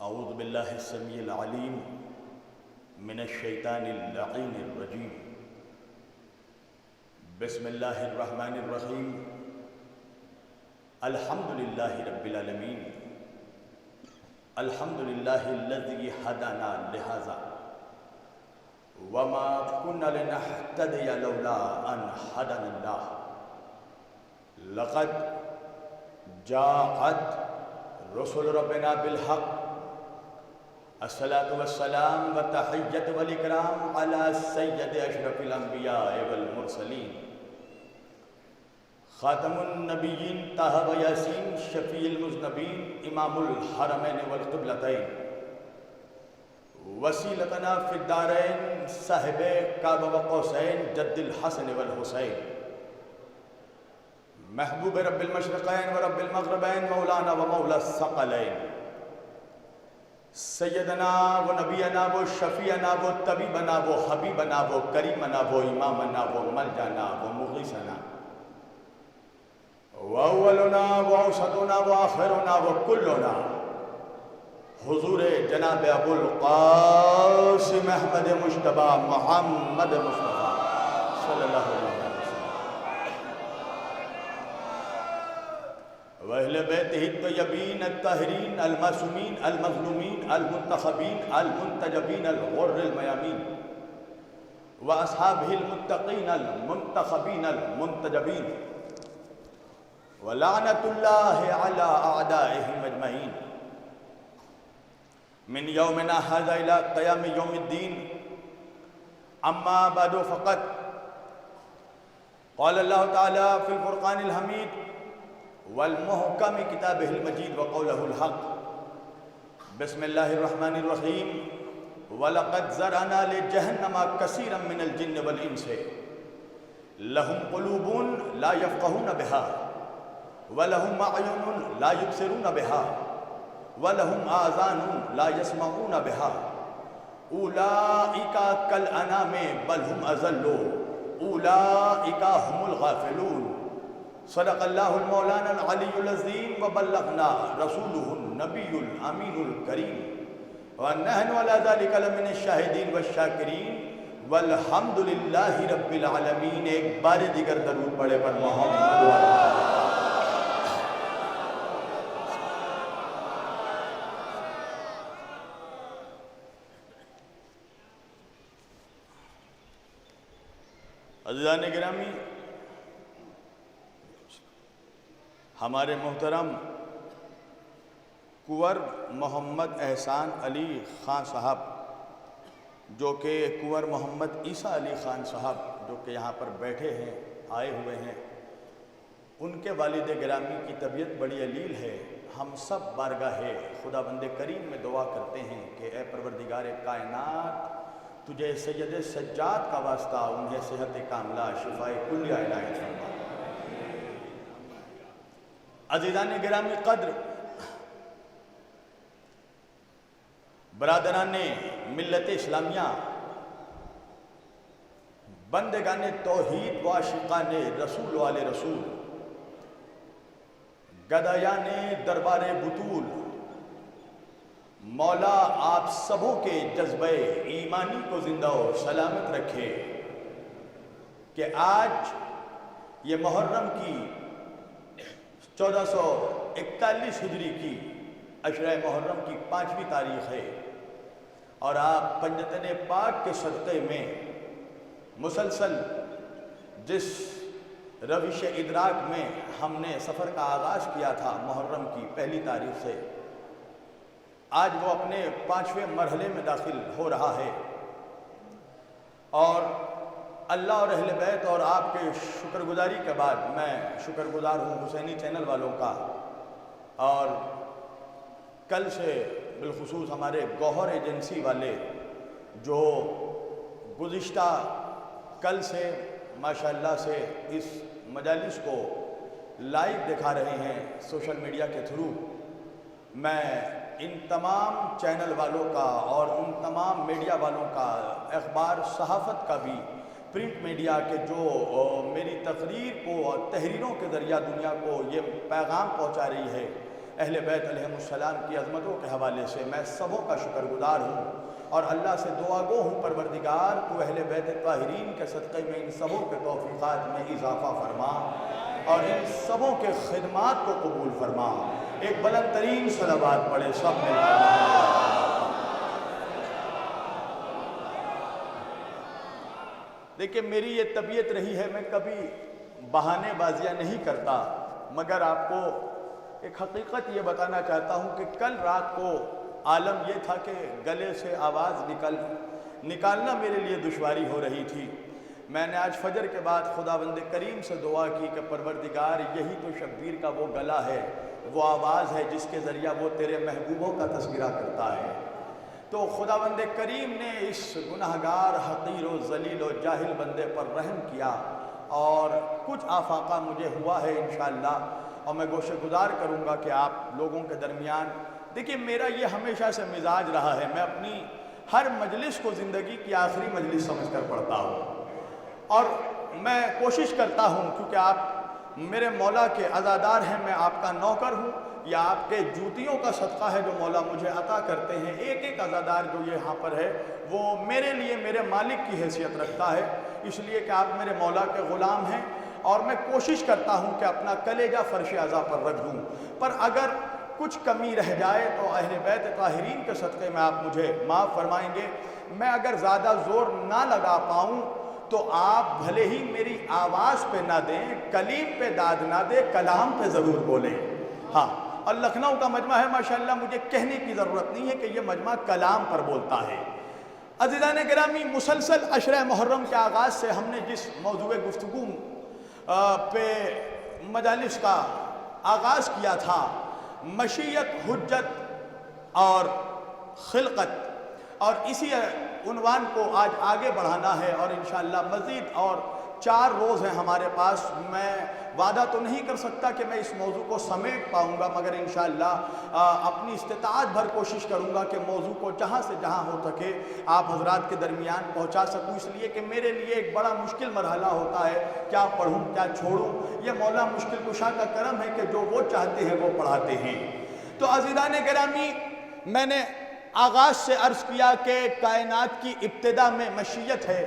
اعوذ باللہ السمیع العلیم من الشیطان اللعین الرجیم بسم اللہ الرحمن الرحیم الحمدللہ رب العالمین الحمدللہ الذی ہدانا لہذا وما كنا لنهتدي لولا ان هدانا اللہ لقد جاءت رسل ربنا بالحق الصلاة والسلام والتحیت والاکرام علی سید اشرف الانبیاء والمرسلین خاتم النبیین طہ و یاسین شفیع المذنبین امام الحرمین والقبلتین وسیلتنا فی الدارین صاحب کعبہ و قوسین جد الحسن والحسین محبوب رب المشرقین و رب المغربین مولانا و مولا الثقلین سیدنا و نبینا و شفیعنا و طبیبنا و حبیبنا و کریمنا و امامنا و ملجانا و مغیثنا و اولنا و اوسطنا و آخرنا و کلنا حضور جناب ابو القاسم احمد مجتبی محمد مصطفیٰ صلی اللہ علیہ وسلم وَأَهْلِ بَيْتِهِ الطَّيِّبِينَ الطَّاهِرِينَ الْمَعْصُومِينَ الْمَظْلُومِينَ الْمُنْتَخَبِينَ الْمُنْتَجَبِينَ الْغُرِّ الْمَيَامِينَ وَأَصْحَابِهِ الْمُتَّقِينَ الْمُنْتَخَبِينَ الْمُنْتَجَبِينَ وَلَعْنَةُ اللَّهِ عَلَىٰ أَعْدَائِهِمْ أَجْمَعِينَ من يومنا هذا إلى قيام يوم الدين أما بعد فقط قال الله تعالى في الفرقان الحميد والمحكم كتابه المجيد وقوله الحق بسم الله الرحمن الرحيم ولقد زرعنا لجهنم كثيرا من الجن والإنس لهم قلوب لا يفقهون بها ولهم أعين لا يبصرون بها وَلَهُمْ آذَانٌ لَا يَسْمَعُونَ بِهَا أُولَئِكَ كَالْأَنْعَامِ بَلْ هُمْ أَضَلُّ أُولَئِكَ هُمُ الْغَافِلُونَ صدق اللہ المولانا العلی العظیم وبلغنا رسولہ النبی الامین الکریم وَنَحْنُ عَلَى ذَلِكَ لَمِنَ الشَّاهِدِينَ وَالشَّاكِرِينَ وَالْحَمْدُ لِلَّهِ رَبِّ الْعَالَمِينَ ایک بار دیگر درود پڑھے پر محمد عزیزان گرامی، ہمارے محترم کنور محمد احسان علی خان صاحب جو کہ کنور محمد عیسیٰ علی خان صاحب جو کہ یہاں پر بیٹھے ہیں آئے ہوئے ہیں، ان کے والد گرامی کی طبیعت بڑی علیل ہے۔ ہم سب بارگاہ خدا بند کریم میں دعا کرتے ہیں کہ اے پروردگار کائنات تجھے سید سجاد کا واسطہ انہیں صحت کاملہ شفائے کلیہ عنایت فرما۔ عزیزان گرامی قدر، برادران ملت اسلامیہ، بندگان توحید و عاشقان رسول والے رسول، گدایان دربار بطول، مولا آپ سبوں کے جذبہ ایمانی کو زندہ و سلامت رکھے کہ آج یہ محرم کی 1441 ہجری کی عشرہ محرم کی 5ویں تاریخ ہے اور آپ پنجتن پاک کے صدقے میں مسلسل جس روش ادراک میں ہم نے سفر کا آغاز کیا تھا محرم کی پہلی تاریخ سے، آج وہ اپنے 5ویں مرحلے میں داخل ہو رہا ہے اور اللہ اور اہل بیت اور آپ کے شکر گزاری کے بعد میں شکر گزار ہوں حسینی چینل والوں کا، اور کل سے بالخصوص ہمارے گوہر ایجنسی والے جو گزشتہ کل سے ماشاءاللہ سے اس مجالس کو لائیو دکھا رہے ہیں سوشل میڈیا کے تھرو، میں ان تمام چینل والوں کا اور ان تمام میڈیا والوں کا، اخبار صحافت کا بھی، پرنٹ میڈیا کے جو میری تقریر کو اور تحریروں کے ذریعہ دنیا کو یہ پیغام پہنچا رہی ہے اہل بیت علیہم السلام کی عظمتوں کے حوالے سے میں سبوں کا شکر گزار ہوں اور اللہ سے دعا گو ہوں پروردگار تو اہل بیت طاہرین کے صدقے میں ان سبوں کے توفیقات میں اضافہ فرما اور ان سبوں کے خدمات کو قبول فرما۔ ایک بلند ترین صلوات پڑھے سب مل کر۔ دیکھیں میری یہ طبیعت رہی ہے، میں کبھی بہانے بازیاں نہیں کرتا، مگر آپ کو ایک حقیقت یہ بتانا چاہتا ہوں کہ کل رات کو عالم یہ تھا کہ گلے سے آواز نکالنا میرے لیے دشواری ہو رہی تھی۔ میں نے آج فجر کے بعد خداوند کریم سے دعا کی کہ پروردگار یہی تو شبیر کا وہ گلا ہے، وہ آواز ہے جس کے ذریعہ وہ تیرے محبوبوں کا تذکرہ کرتا ہے۔ تو خداوند کریم نے اس گناہگار حقیر و ذلیل و جاہل بندے پر رحم کیا اور کچھ آفاقہ مجھے ہوا ہے انشاءاللہ، اور میں گوشہ گزار کروں گا کہ آپ لوگوں کے درمیان دیکھیں میرا یہ ہمیشہ سے مزاج رہا ہے، میں اپنی ہر مجلس کو زندگی کی آخری مجلس سمجھ کر پڑھتا ہوں اور میں کوشش کرتا ہوں کیونکہ آپ میرے مولا کے عزادار ہیں، میں آپ کا نوکر ہوں، یا آپ کے جوتیوں کا صدقہ ہے جو مولا مجھے عطا کرتے ہیں۔ ایک ایک عزادار جو یہاں پر ہے وہ میرے لیے میرے مالک کی حیثیت رکھتا ہے، اس لیے کہ آپ میرے مولا کے غلام ہیں اور میں کوشش کرتا ہوں کہ اپنا کلیجہ فرش عزا پر رکھ دوں، پر اگر کچھ کمی رہ جائے تو اہل بیت طاہرین کے صدقے میں آپ مجھے معاف فرمائیں گے۔ میں اگر زیادہ زور نہ لگا پاؤں تو آپ بھلے ہی میری آواز پہ نہ دیں، کلیم پہ داد نہ دیں، کلام پہ ضرور بولیں۔ ہاں، اور لکھنؤ کا مجمع ہے ماشاءاللہ، مجھے کہنے کی ضرورت نہیں ہے کہ یہ مجمع کلام پر بولتا ہے۔ عزیزان گرامی، مسلسل عشرہ محرم کے آغاز سے ہم نے جس موضوع گفتگو پہ مجالس کا آغاز کیا تھا، مشیت، حجت اور خلقت، اور اسی عنوان کو آج آگے بڑھانا ہے اور انشاءاللہ مزید اور 4 روز ہیں ہمارے پاس۔ میں وعدہ تو نہیں کر سکتا کہ میں اس موضوع کو سمیٹ پاؤں گا، مگر انشاءاللہ اپنی استطاعت بھر کوشش کروں گا کہ موضوع کو جہاں سے جہاں ہو سکے آپ حضرات کے درمیان پہنچا سکوں، اس لیے کہ میرے لیے ایک بڑا مشکل مرحلہ ہوتا ہے کیا پڑھوں کیا چھوڑوں۔ یہ مولا مشکل کشا کا کرم ہے کہ جو وہ چاہتے ہیں وہ پڑھاتے ہیں۔ تو عزیزان گرامی، میں نے آغاز سے عرض کیا کہ کائنات کی ابتدا میں مشیت ہے،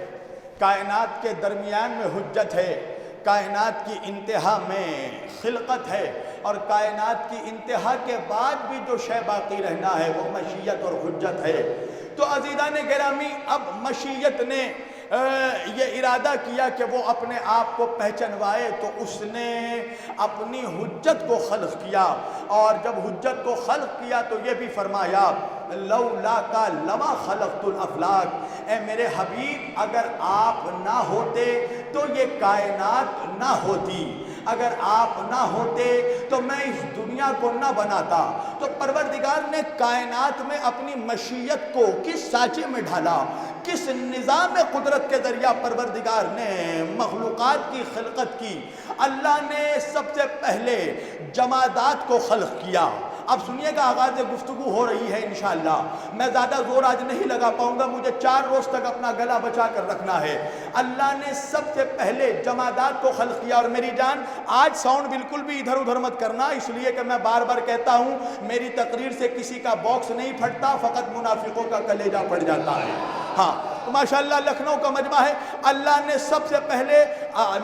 کائنات کے درمیان میں حجت ہے، کائنات کی انتہا میں خلقت ہے، اور کائنات کی انتہا کے بعد بھی جو شے باقی رہنا ہے وہ مشیت اور حجت ہے۔ تو عزیزان گرامی، اب مشیت نے یہ ارادہ کیا کہ وہ اپنے آپ کو پہچنوائے تو اس نے اپنی حجت کو خلق کیا، اور جب حجت کو خلق کیا تو یہ بھی فرمایا لولا کا لما خلقت الافلاک، اے میرے حبیب اگر آپ نہ ہوتے تو یہ کائنات نہ ہوتی، اگر آپ نہ ہوتے تو میں اس دنیا کو نہ بناتا۔ تو پروردگار نے کائنات میں اپنی مشیت کو کس سانچے میں ڈھالا، کس نظام قدرت کے ذریعہ پروردگار نے مخلوقات کی خلقت کی۔ اللہ نے سب سے پہلے جمادات کو خلق کیا۔ اب سنیے گا، آغاز گفتگو ہو رہی ہے انشاءاللہ، میں زیادہ زور آج نہیں لگا پاؤں گا، مجھے 4 روز تک اپنا گلا بچا کر رکھنا ہے۔ اللہ نے سب سے پہلے جمادات کو خلق کیا، اور میری جان آج ساؤنڈ بالکل بھی ادھر ادھر مت کرنا، اس لیے کہ میں بار بار کہتا ہوں میری تقریر سے کسی کا باکس نہیں پھٹتا، فقط منافقوں کا کلیجہ پھٹ جاتا ہے۔ ہاں، تو ماشاءاللہ لکھنؤ کا مجمع ہے۔ اللہ نے سب سے پہلے،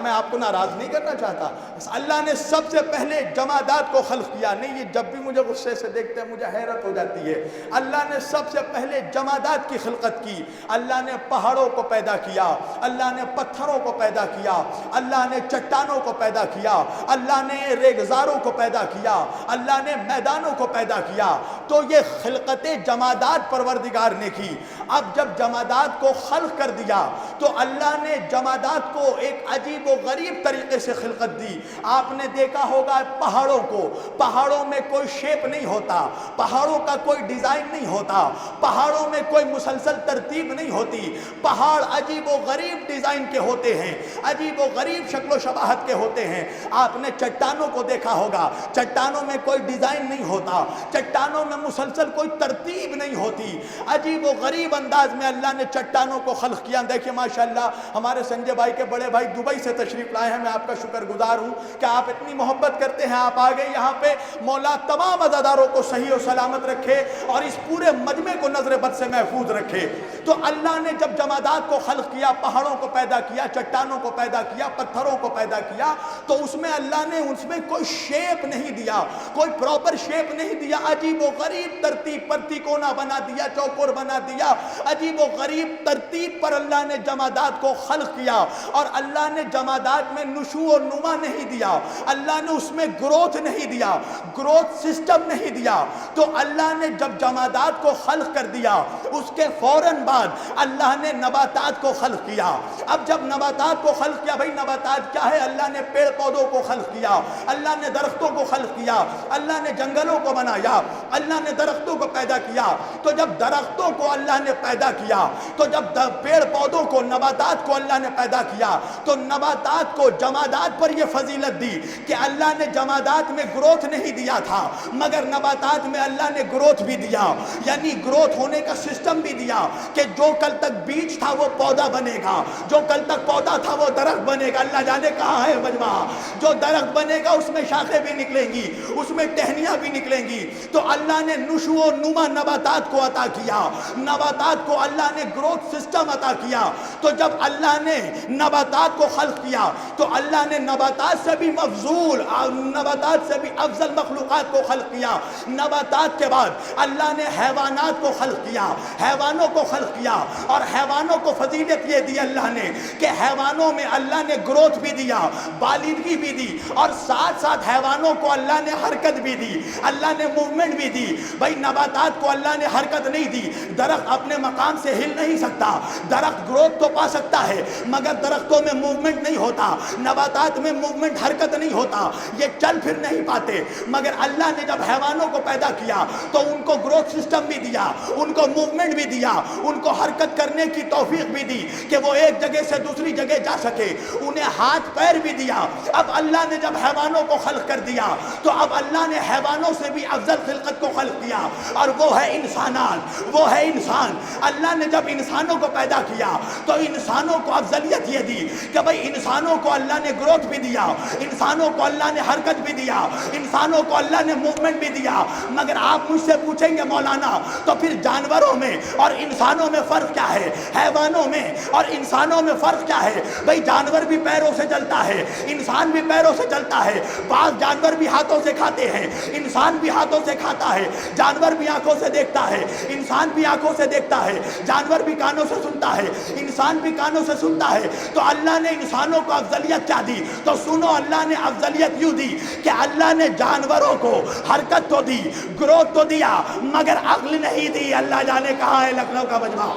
میں آپ کو ناراض نہیں کرنا چاہتا، اللہ نے سب سے پہلے جمادات کو خلق کیا۔ نہیں، یہ جب بھی مجھے غصے سے دیکھتے ہیں مجھے حیرت ہو جاتی ہے۔ اللہ نے سب سے پہلے جمادات کی خلقت کی۔ اللہ نے پہاڑوں کو پیدا کیا، اللہ نے پتھروں کو پیدا کیا، اللہ نے چٹانوں کو پیدا کیا، اللہ نے ریگزاروں کو پیدا کیا، اللہ نے میدانوں کو پیدا کیا۔ تو یہ خلقت جمادات پروردگار نے کی۔ اب جب جمادات کو خلق کر دیا تو اللہ نے جمادات کو ایک عجیب و غریب طریقے سے خلقت دی۔ آپ نے دیکھا ہوگا پہاڑوں کو، پہاڑوں میں کوئی شیپ نہیں ہوتا، پہاڑوں کا کوئی ڈیزائن نہیں ہوتا، پہاڑوں میں کوئی مسلسل ترتیب نہیں ہوتی، پہاڑ عجیب و غریب ڈیزائن کے ہوتے ہیں، عجیب و غریب شکل و شباہت کے ہوتے ہیں۔ آپ نے چٹانوں کو دیکھا ہوگا، چٹانوں میں کوئی ڈیزائن نہیں ہوتا، چٹانوں میں مسلسل کوئی ترتیب نہیں ہوتی، عجیب و غریب انداز میں اللہ نے چٹان چٹانوں کو خلق کیا. دیکھیں ماشاءاللہ ہمارے سنجے بھائی کے بڑے بھائی دبئی سے تشریف لائے ہیں. میں آپ کا شکر گزار ہوں کہ آپ اتنی محبت کرتے ہیں. آپ آگے یہاں پہ. مولا تمام عزاداروں کو صحیح و سلامت رکھے اور اس پورے مجمع کو نظر بد سے محفوظ رکھے. تو اللہ نے جب جمادات کو خلق کیا، پہاڑوں کو پیدا کیا، چٹانوں کو پیدا کیا، پتھروں کو پیدا کیا، تو اس میں اللہ نے اس میں کوئی شیپ نہیں دیا، کوئی پراپر شیپ نہیں دیا. عجیب و غریب ترتیب پر تکونا بنا دیا، چوکور بنا دیا. عجیب و غریب ترتیب پر اللہ نے جمادات کو خلق کیا. اور اللہ نے جمادات میں نشو و نما نہیں دیا، اللہ نے اس میں گروتھ نہیں دیا، گروتھ سسٹم نہیں دیا. تو اللہ نے جب جمادات کو خلق کر دیا، اس کے فوراً بعد اللہ نے نباتات کو خلق کیا. اب جب نباتات کو خلق کیا، بھائی نباتات کیا ہے؟ اللہ نے پیڑ پودوں کو خلق کیا، اللہ نے درختوں کو خلق کیا، اللہ نے جنگلوں کو بنایا، اللہ نے درختوں کو پیدا کیا. تو جب درختوں کو اللہ نے پیدا کیا، تو جب پیڑ پودوں کو، نباتات کو اللہ نے پیدا کیا، تو نباتات کو جمادات پر یہ فضیلت دی کہ اللہ نے جمادات میں گروتھ نہیں دیا تھا، مگر نباتات میں اللہ نے گروتھ بھی دیا. یعنی گروتھ ہونے کا سسٹم بھی دیا کہ جو کل تک بیج تھا وہ پودا بنے گا، جو کل تک پودا تھا وہ درخت بنے گا. اللہ جانے کہاں ہے مجمع. جو درخت بنے گا اس میں شاخیں بھی نکلیں گی، اس میں ٹہنیاں بھی نکلیں گی. تو اللہ نے نشو و نما نباتات کو عطا کیا، نباتات کو اللہ نے گروتھ سسٹم عطا کیا. تو جب اللہ نے نباتات کو خلق کیا، تو اللہ نے نباتات سے بھی مفضول، نباتات سے بھی افضل مخلوقات کو خلق کیا. نباتات کے بعد اللہ نے حیوانات کو خلق کیا، حیوانوں کو خلق کیا. اور حیوانوں کو فضیلت یہ دی اللہ نے کہ حیوانوں میں اللہ نے گروتھ بھی دیا، بالغی بھی دی، اور ساتھ ساتھ حیوانوں کو اللہ نے حرکت بھی دی، اللہ نے موومنٹ بھی دی. بھائی نباتات کو اللہ نے حرکت نہیں دی. درخت اپنے مقام سے ہل نہیں سکتا، درخت گروتھ تو پا سکتا ہے مگر درختوں میں موومنٹ نہیں ہوتا، نباتات میں موومنٹ، حرکت نہیں ہوتا، یہ چل پھر نہیں پاتے. مگر اللہ نے جب حیوانوں کو پیدا کیا تو ان کو گروتھ سسٹم بھی دیا، ان کو موومنٹ بھی دیا، ان کو حرکت کرنے کی توفیق بھی دی کہ وہ ایک جگہ سے دوسری جگہ جا سکے، انہیں ہاتھ پیر بھی دیا. اب اللہ نے جب حیوانوں کو خلق کر دیا تو اب اللہ نے حیوانوں سے بھی افضل خلقت کو خلق کیا، اور وہ ہے انسانات، وہ ہے انسان. اللہ نے جب انسانوں کو پیدا کیا تو انسانوں کو افضلیت یہ دی کہ بھئی انسانوں کو اللہ نے گروتھ بھی دیا، انسانوں کو اللہ نے حرکت بھی دیا، انسانوں کو اللہ نے موومنٹ بھی دیا. مگر آپ مجھ سے پوچھیں گے مولانا تو پھر جانوروں میں اور انسانوں میں فرق کیا ہے؟ حیوانوں میں اور انسانوں میں فرق کیا ہے؟ بھئی جانور بھی پیروں سے چلتا ہے، انسان بھی پیروں سے چلتا ہے. بعض جانور بھی ہاتھوں سے کھاتے ہیں، انسان بھی ہاتھوں سے کھاتا ہے. جانور بھی آنکھوں سے دیکھتا ہے، انسان بھی آنکھوں سے دیکھتا ہے. جانور بھی کانوں سے سنتا ہے، انسان بھی کانوں سے سنتا ہے. تو اللہ نے انسانوں کو افضلیت کیا دی؟ تو سنو، اللہ نے افضلیت یوں دی کہ اللہ نے جانوروں کو حرکت تو دی، گروتھ تو دیا، مگر عقل نہیں دی. اللہ جانے کہاں ہے لکھنؤ کا مجمع.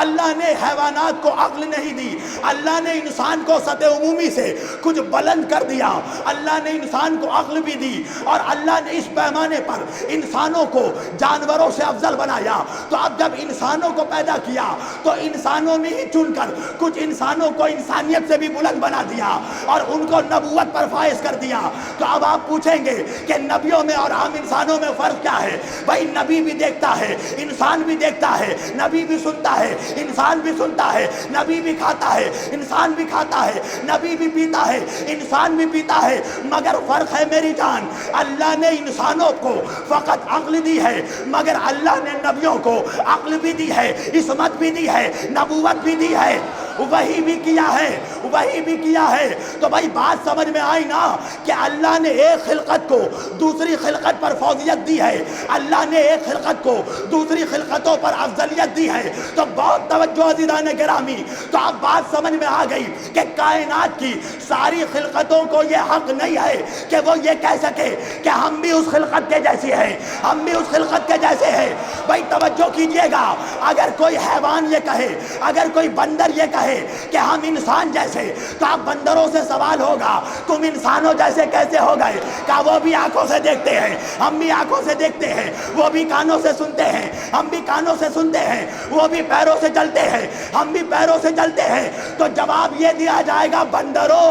اللہ نے حیوانات کو عقل نہیں دی، اللہ نے انسان کو سطح عمومی سے کچھ بلند کر دیا. اللہ نے انسان کو عقل بھی دی اور اللہ نے اس پیمانے پر انسانوں کو جانوروں سے افضل بنایا. تو اب جب انسانوں کو پیدا کیا تو انسانوں میں ہی چن کر کچھ انسانوں کو انسانیت سے بھی بلند بنا دیا اور ان کو نبوت پر فائز کر دیا. تو اب آپ پوچھیں گے کہ نبیوں میں اور عام انسانوں میں فرق کیا ہے؟ بھائی نبی بھی دیکھتا ہے، انسان بھی دیکھتا ہے، نبی بھی سنتا ہے، انسان بھی سنتا ہے، نبی بھی کھاتا ہے، انسان بھی کھاتا ہے، نبی بھی پیتا ہے، انسان بھی پیتا ہے. مگر فرق ہے میری جان، اللہ نے انسانوں کو فقط عقل دی ہے مگر اللہ نے نبیوں کو عقل بھی دی ہے، عصمت بھی دی ہے، نبوت بھی دی ہے. وہی بھی کیا ہے، وہی بھی کیا ہے. تو بھائی بات سمجھ میں آئی نا کہ اللہ نے ایک خلقت کو دوسری خلقت پر فوزیت دی ہے، اللہ نے ایک خلقت کو دوسری خلقتوں پر افضلیت دی ہے. تو بہت توجہ عزیزان گرامی. تو اب بات سمجھ میں آ گئی کہ کائنات کی ساری خلقتوں کو یہ حق نہیں ہے کہ وہ یہ کہہ سکے کہ ہم بھی اس خلقت کے جیسے ہیں، ہم بھی اس خلقت کے جیسے ہیں. بھائی توجہ کیجئے گا، اگر کوئی حیوان یہ کہے، اگر کوئی بندر یہ کہے کہے کہ ہم انسان جیسے، تو اب بندروں سے سوال ہوگا تم انسانوں جیسے کیسے ہو گئے؟ کہا وہ بھی آنکھوں سے دیکھتے ہیں، ہم بھی آنکھوں سے دیکھتے ہیں، وہ بھی کانوں سے سنتے ہیں، ہم بھی کانوں سے سنتے ہیں، وہ بھی پیروں سے چلتے ہیں، ہم بھی پیروں سے چلتے ہیں۔ تو جواب یہ دیا جائے گا بندروں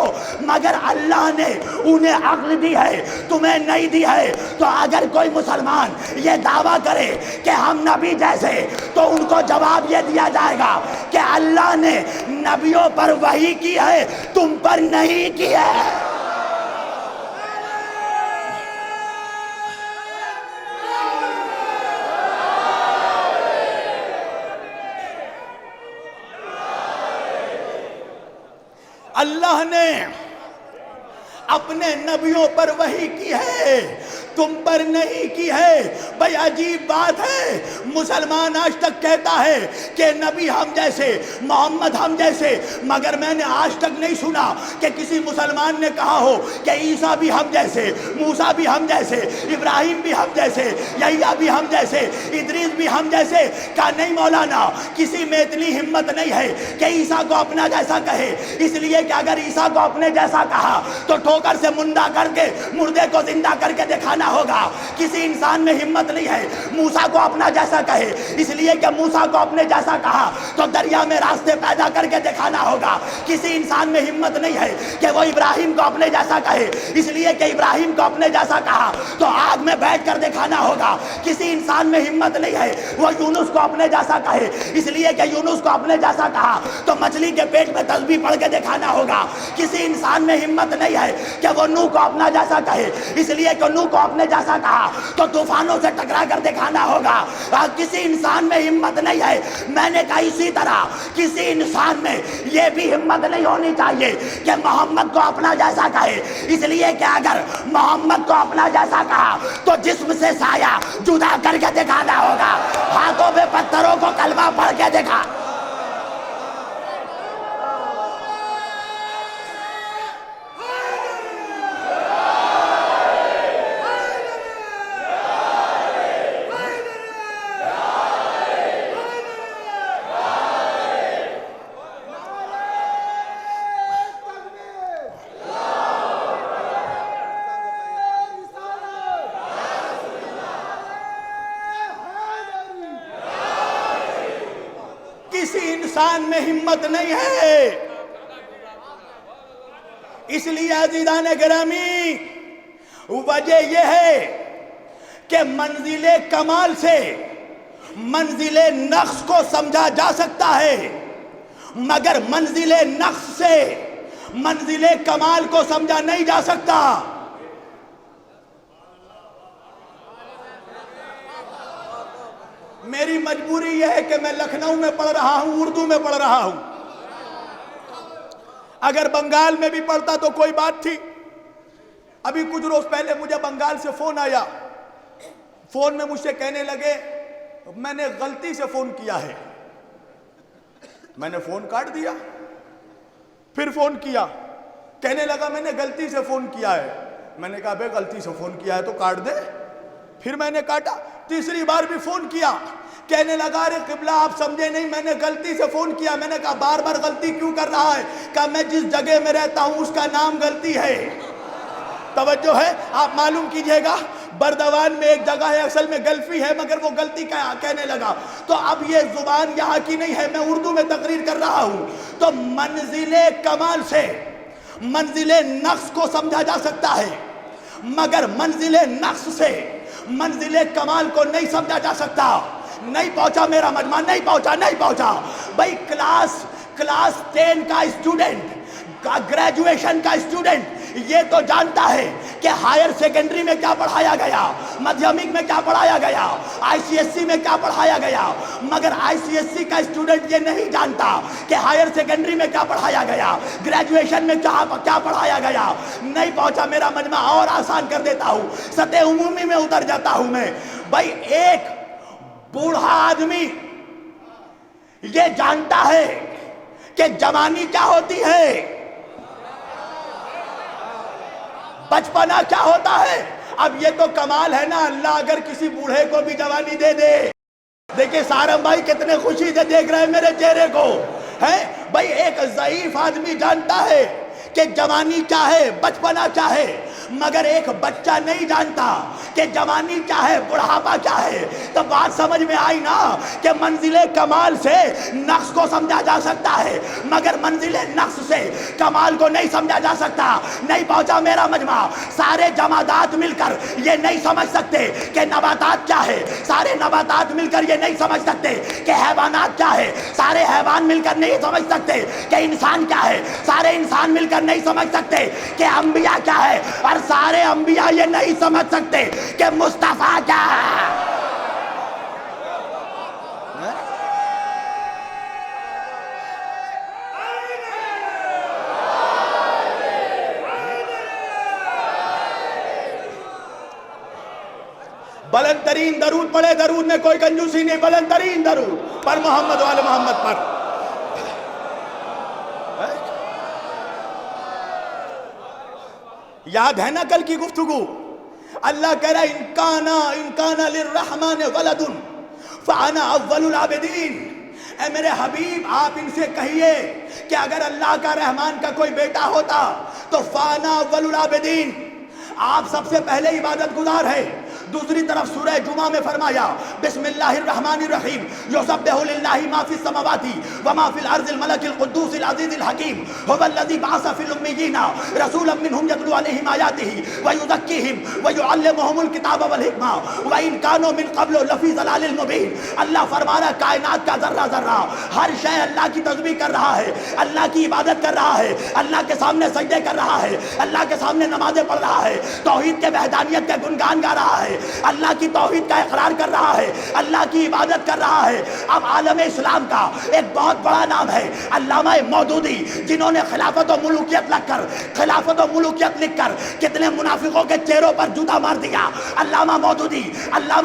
مگر اللہ نے انہیں عقل دی ہے، تمہیں نہیں دی ہے۔ تو اگر کوئی مسلمان یہ دعویٰ کرے کہ ہم نبی جیسے، تو ان کو جواب یہ دیا جائے گا کہ اللہ نے نبیوں پر وحی کی ہے، تم پر نہیں کی ہے۔ اللہ نے اپنے نبیوں پر وحی کی ہے، تم پر نہیں کی ہے۔ بھئی عجیب بات ہے، مسلمان آج تک کہتا ہے کہ نبی ہم جیسے، محمد ہم جیسے، مگر میں نے آج تک نہیں سنا کہ کسی مسلمان نے کہا ہو کہ عیسیٰ بھی ہم جیسے، موسیٰ بھی ہم جیسے، ابراہیم بھی ہم جیسے، یحییٰ بھی ہم جیسے، ادریس بھی ہم جیسے۔ کہا نہیں مولانا، کسی میں اتنی ہمت نہیں ہے کہ عیسیٰ کو اپنا جیسا کہے، اس لیے کہ اگر عیسیٰ کو اپنے جیسا کہا تو ٹھوکر سے منڈا کر کے مردے کو زندہ کر کے دکھانا ہوگا۔ کسی انسان میں ہمت نہیں ہے موسیٰ کو اپنا جیسا کہے، اس لیے کہ موسیٰ کو اپنے جیسا کہا تو دریا میں راستے پیدا کر کے دکھانا ہوگا۔ کسی انسان میں ہمت نہیں ہے کہ وہ ابراہیم کو اپنے جیسا کہے، اس لیے کہ ابراہیم کو اپنے جیسا کہا تو آگ میں بیٹھ کر دکھانا ہوگا۔ کسی انسان میں ہمت نہیں ہے وہ یونس کو اپنے جیسا کہے، اس لیے کہ یونس کو اپنے جیسا کہا تو مچھلی کے پیٹ میں تسبیح پڑھ کے دکھانا ہوگا۔ کسی انسان میں ہمت نہیں ہے کہ وہ نوح کو اپنا جیسا کہے، اس لیے کہ نوح کو اپنے جیسا کہا تو طوفانوں سے ٹکرا کر دکھانا ہوگا۔ کسی انسان میں ہمت نہیں ہے، میں نے کہا اسی طرح کسی انسان میں یہ بھی ہمت نہیں ہونی چاہیے کہ محمد کو اپنا جیسا کہے، اس لیے کہ اگر محمد کو اپنا جیسا کہا تو جسم سے سایہ جدا کر کے دکھانا ہوگا، ہاتھوں پہ پتھروں کو کلمہ پڑھ کے دکھا۔ کسی انسان میں ہمت نہیں ہے، اس لیے عزیزان گرامی وجہ یہ ہے کہ منزل کمال سے منزل نقص کو سمجھا جا سکتا ہے، مگر منزل نقص سے منزل کمال کو سمجھا نہیں جا سکتا۔ میری مجبوری یہ ہے کہ میں لکھنؤ میں پڑھ رہا ہوں، اردو میں پڑھ رہا ہوں۔ اگر بنگال میں بھی پڑھتا تو کوئی بات تھی۔ ابھی کچھ روز پہلے مجھے بنگال سے فون آیا، فون میں مجھ سے کہنے لگے میں نے غلطی سے فون کیا ہے۔ میں نے فون کاٹ دیا، پھر فون کیا، کہنے لگا میں نے غلطی سے فون کیا ہے۔ میں نے کہا بے غلطی سے فون کیا ہے تو کاٹ دے، پھر میں نے کاٹا۔ تیسری بار بھی فون کیا، کہنے لگا ارے قبلہ آپ سمجھے نہیں، میں نے غلطی سے فون کیا۔ میں نے کہا بار بار غلطی کیوں کر رہا ہے؟ کہا میں جس جگہ میں رہتا ہوں اس کا نام غلطی ہے۔ توجہ ہے، آپ معلوم کیجئے گا بردوان میں ایک جگہ ہے، اصل میں گلفی ہے مگر وہ غلطی کہنے لگا۔ تو اب یہ زبان یہاں کی نہیں ہے، میں اردو میں تقریر کر رہا ہوں۔ تو منزل کمال سے منزل نقص کو سمجھا جا سکتا ہے، مگر منزل نقص سے منزل کمال کو نہیں سمجھا جا سکتا۔ نہیں پہنچا میرا مجمع، نہیں پہنچا۔ بھئی کلاس 10 کا اسٹوڈنٹ، گریجویشن کا اسٹوڈنٹ یہ تو جانتا ہے کہ ہائر سیکنڈری میں کیا پڑھایا گیا، مدھیمک میں کیا پڑھایا گیا، آئی سی ایس سی میں کیا پڑھایا گیا، مگر آئی سی ایس سی کا اسٹوڈنٹ یہ نہیں جانتا کہ ہائر سیکنڈری میں کیا پڑھایا گیا، گریجویشن میں کیا پڑھایا گیا۔ نہیں پہنچا میرا مجمع، اور آسان کر دیتا ہوں، سطح عمومی میں اتر جاتا ہوں میں۔ بھائی ایک بوڑھا آدمی یہ جانتا ہے کہ جوانی کیا ہوتی ہے، بچپنا کیا ہوتا ہے۔ اب یہ تو کمال ہے نا، اللہ اگر کسی بوڑھے کو بھی جوانی دے دے۔ دیکھیں سارم بھائی کتنے خوشی سے دیکھ رہے ہیں میرے چہرے کو۔ ہے بھائی ایک ضعیف آدمی جانتا ہے کہ جوانی کیا ہے، بچپنا کیا ہے، مگر ایک بچہ نہیں جانتا کہ جوانی کیا ہے، بڑھاپا کیا ہے۔ تو بات سمجھ میں آئی نا کہ منزل کمال سے نقص کو سمجھا جا سکتا ہے مگر منزل نقص سے کمال کو نہیں سمجھا جا سکتا۔ نہیں پہنچا میرا مجمع، سارے جمادات مل کر یہ نہیں سمجھ سکتے کہ نباتات کیا ہے، سارے نباتات مل کر یہ نہیں سمجھ سکتے کہ حیوانات کیا ہے، سارے حیوان مل کر نہیں سمجھ سکتے کہ انسان کیا ہے، سارے انسان مل کر نہیں سمجھ سکتے کہ انبیاء کیا ہے، اور سارے انبیاء یہ نہیں سمجھ سکتے کہ مصطفیٰ کیا ہے۔ بلند ترین درود پڑھے، درود میں کوئی کنجوسی نہیں، بلند ترین درود پر محمد والے محمد پر۔ یاد ہے نا کل کی گفتگو، اللہ کہہ رہا ہے ان کان للرحمن ولد فانا اول العابدین۔ اے میرے حبیب آپ ان سے کہیے کہ اگر اللہ کا رحمان کا کوئی بیٹا ہوتا تو فانا اول العابدین، آپ سب سے پہلے عبادت گزار ہے۔ دوسری طرف سورہ جمعہ میں فرمایا بسم اللہ الرحمن الرحیم یسبح للہ ما فی السماوات وما فی الارض الملک القدوس العزیز الحکیم هو الذی بعث فی الامیین رسولا منهم یتلو علیہم آیاته ویزکیہم ویعلمهم الکتاب والحکمہ وان کانوا من قبل لفی ضلال مبین۔ اللہ فرما رہا کائنات کا ذرہ ذرہ ہر شے اللہ کی تسبیح کر رہا ہے، اللہ کی عبادت کر رہا ہے، اللہ کے سامنے سجدے کر رہا ہے، اللہ کے سامنے نمازیں پڑھ رہا ہے، توحید کے وحدانیت کے گنگان گا رہا ہے، اللہ کی توحید کا اقرار کر رہا ہے، اللہ کی عبادت کر رہا ہے۔ اب عالم اسلام کا ایک بہت بڑا نام ہے علامہ مودودی، جنہوں نے خلافت و ملوکیت لکھ کر، خلافت و ملوکیت لکھ کر کتنے منافقوں کے چہروں پر جوتا مار دیا۔ علامہ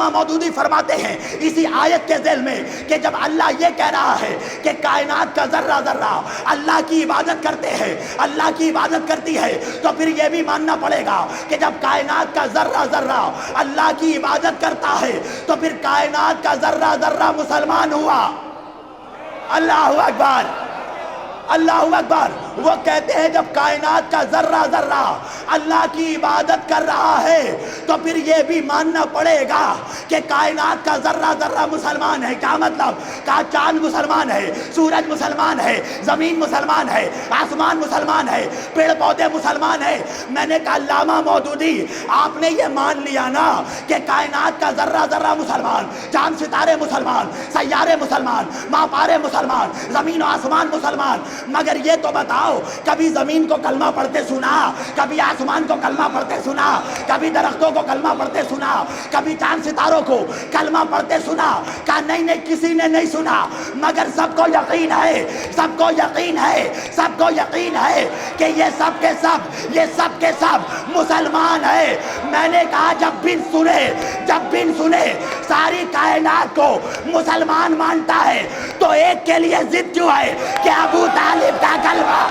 مودودی فرماتے ہیں اسی آیت کے ذیل میں کہ جب اللہ یہ کہہ رہا ہے کہ کائنات کا ذرہ ذرہ اللہ کی عبادت کرتے ہیں، اللہ کی عبادت کرتی ہے، تو پھر یہ بھی ماننا پڑے گا کہ جب کائنات کا ذرہ ذرہ اللہ کی عبادت کرتا ہے تو پھر کائنات کا ذرہ ذرہ مسلمان ہوا۔ اللہ اکبر، اللہ اکبر۔ وہ کہتے ہیں جب کائنات کا ذرہ ذرہ اللہ کی عبادت کر رہا ہے تو پھر یہ بھی ماننا پڑے گا کہ کائنات کا ذرہ ذرہ مسلمان ہے۔ کیا مطلب؟ کہا چاند مسلمان ہے، سورج مسلمان ہے، زمین مسلمان ہے، آسمان مسلمان ہے، پیڑ پودے مسلمان ہے۔ میں نے کہا علامہ مودودی آپ نے یہ مان لیا نا کہ کائنات کا ذرہ ذرہ مسلمان، چاند ستارے مسلمان، سیارے مسلمان، ماپارے مسلمان، زمین و آسمان مسلمان، مگر یہ تو بتاؤ کبھی زمین کو کلمہ پڑھتے سنا، کبھی آسمان کو کلمہ پڑھتے سنا، کبھی درختوں کو کلمہ پڑھتے سنا، کبھی چاند ستاروں کو کلمہ پڑھتے سنا؟ کہا نہیں کسی نے نہیں سنا، مگر سب کو یقین ہے، سب کو یقین ہے، سب کو یقین ہے کہ یہ سب کے سب مسلمان ہے۔ میں نے کہا جب بن سنے ساری کائنات کو مسلمان مانتا ہے تو ایک کے لیے ضد کیوں ہے کہ ابو طالب کا کلمہ؟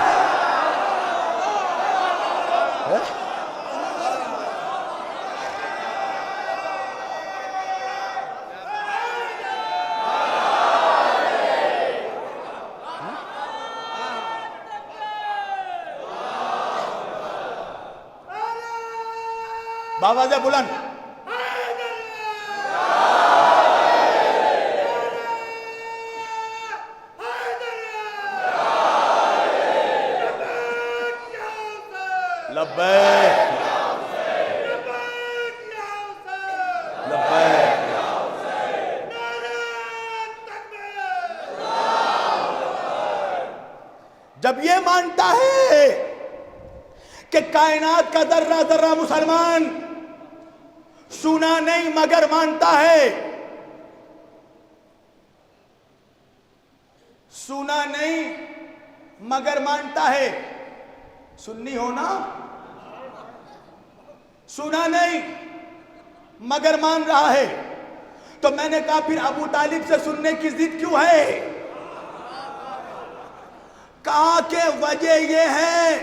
بابا سے بلند لبیک لبیک۔ جب یہ مانتا ہے کہ کائنات کا ذرہ ذرہ مسلمان، سنا نہیں مگر مانتا ہے، سنا نہیں مگر مانتا ہے۔ سنی ہونا، سنا نہیں مگر مان رہا ہے، تو میں نے کہا پھر ابو طالب سے سننے کی ضد کیوں ہے؟ کہا کہ وجہ یہ ہے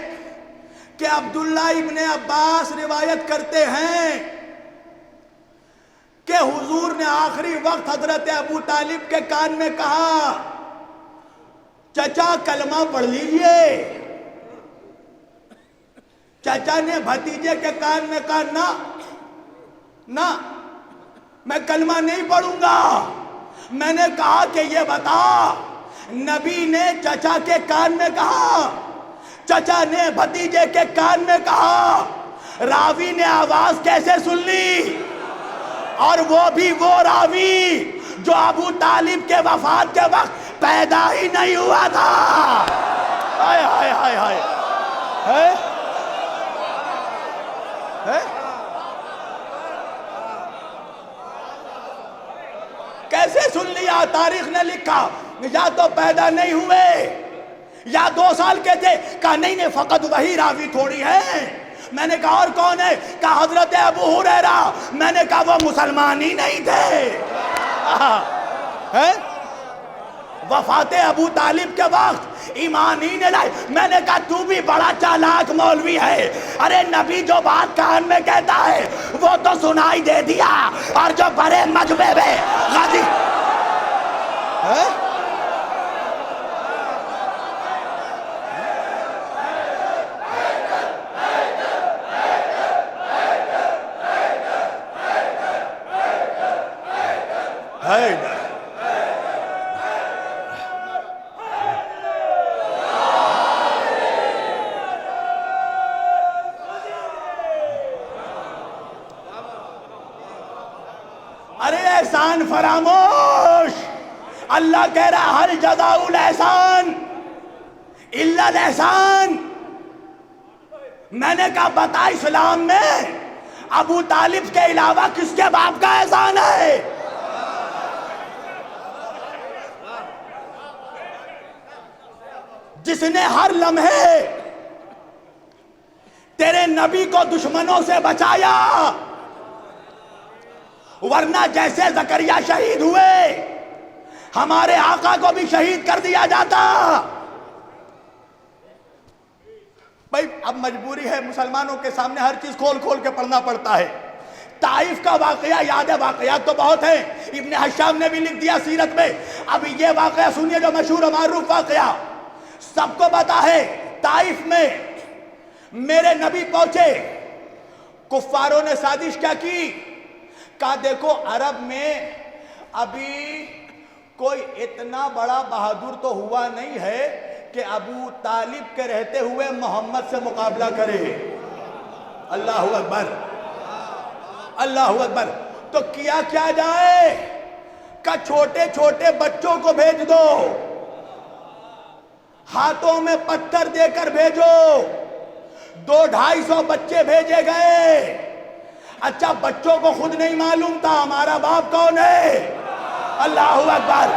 کہ عبداللہ ابن عباس روایت کرتے ہیں کہ حضور نے آخری وقت حضرت ابو طالب کے کان میں کہا چچا کلمہ پڑھ لیجئے. چچا نے بھتیجے کے کان میں کہا نہ میں کلمہ نہیں پڑھوں گا. میں نے کہا کہ یہ بتا، نبی نے چچا کے کان میں کہا، چچا نے بھتیجے کے کان میں کہا، راوی نے آواز کیسے سن لی؟ اور وہ بھی وہ راوی جو ابو طالب کے وفات کے وقت پیدا ہی نہیں ہوا تھا. ہائے ہائے ہائے ہائے. کیسے سن لیا؟ تاریخ نے لکھا یا تو پیدا نہیں ہوئے یا 2 سال کے تھے. کہا نہیں فقط وہی راوی تھوڑی ہے. میں نے کہا اور کون ہے؟ کہا حضرت ابو ہریرہ. میں نے کہا وہ مسلمان ہی نہیں تھے. وفات ابو طالب کے وقت ایمان ہی نہیں لائے. میں نے کہا تو بھی بڑا چالاک مولوی ہے. ارے نبی جو بات کان میں کہتا ہے وہ تو سنائی دے دیا، اور جو بڑے مجمع میں غازی احسان فراموش. اللہ کہہ رہا ہل جزاء الاحسان الا الاحسان. میں نے کہا بتا اسلام میں ابو طالب کے علاوہ کس کے باپ کا احسان ہے؟ جس نے ہر لمحے تیرے نبی کو دشمنوں سے بچایا، ورنہ جیسے زکریا شہید ہوئے ہمارے آقا کو بھی شہید کر دیا جاتا. بھائی اب مجبوری ہے، مسلمانوں کے سامنے ہر چیز کھول کھول کے پڑھنا پڑتا ہے. طائف کا واقعہ یاد ہے؟ واقعات تو بہت ہیں، ابن حشام نے بھی لکھ دیا سیرت میں. اب یہ واقعہ سنیے جو مشہور و معروف واقعہ سب کو پتا ہے. طائف میں میرے نبی پہنچے، کفاروں نے سازش کیا کی؟ کہا دیکھو عرب میں ابھی کوئی اتنا بڑا بہادر تو ہوا نہیں ہے کہ ابو طالب کے رہتے ہوئے محمد سے مقابلہ کرے. اللہ اکبر اللہ اکبر. تو کیا جائے؟ کہ چھوٹے چھوٹے بچوں کو بھیج دو، ہاتھوں میں پتھر دے کر بھیجو. 200-250 بچے بھیجے گئے. اچھا بچوں کو خود نہیں معلوم تھا ہمارا باپ کون ہے. اللہ اکبر.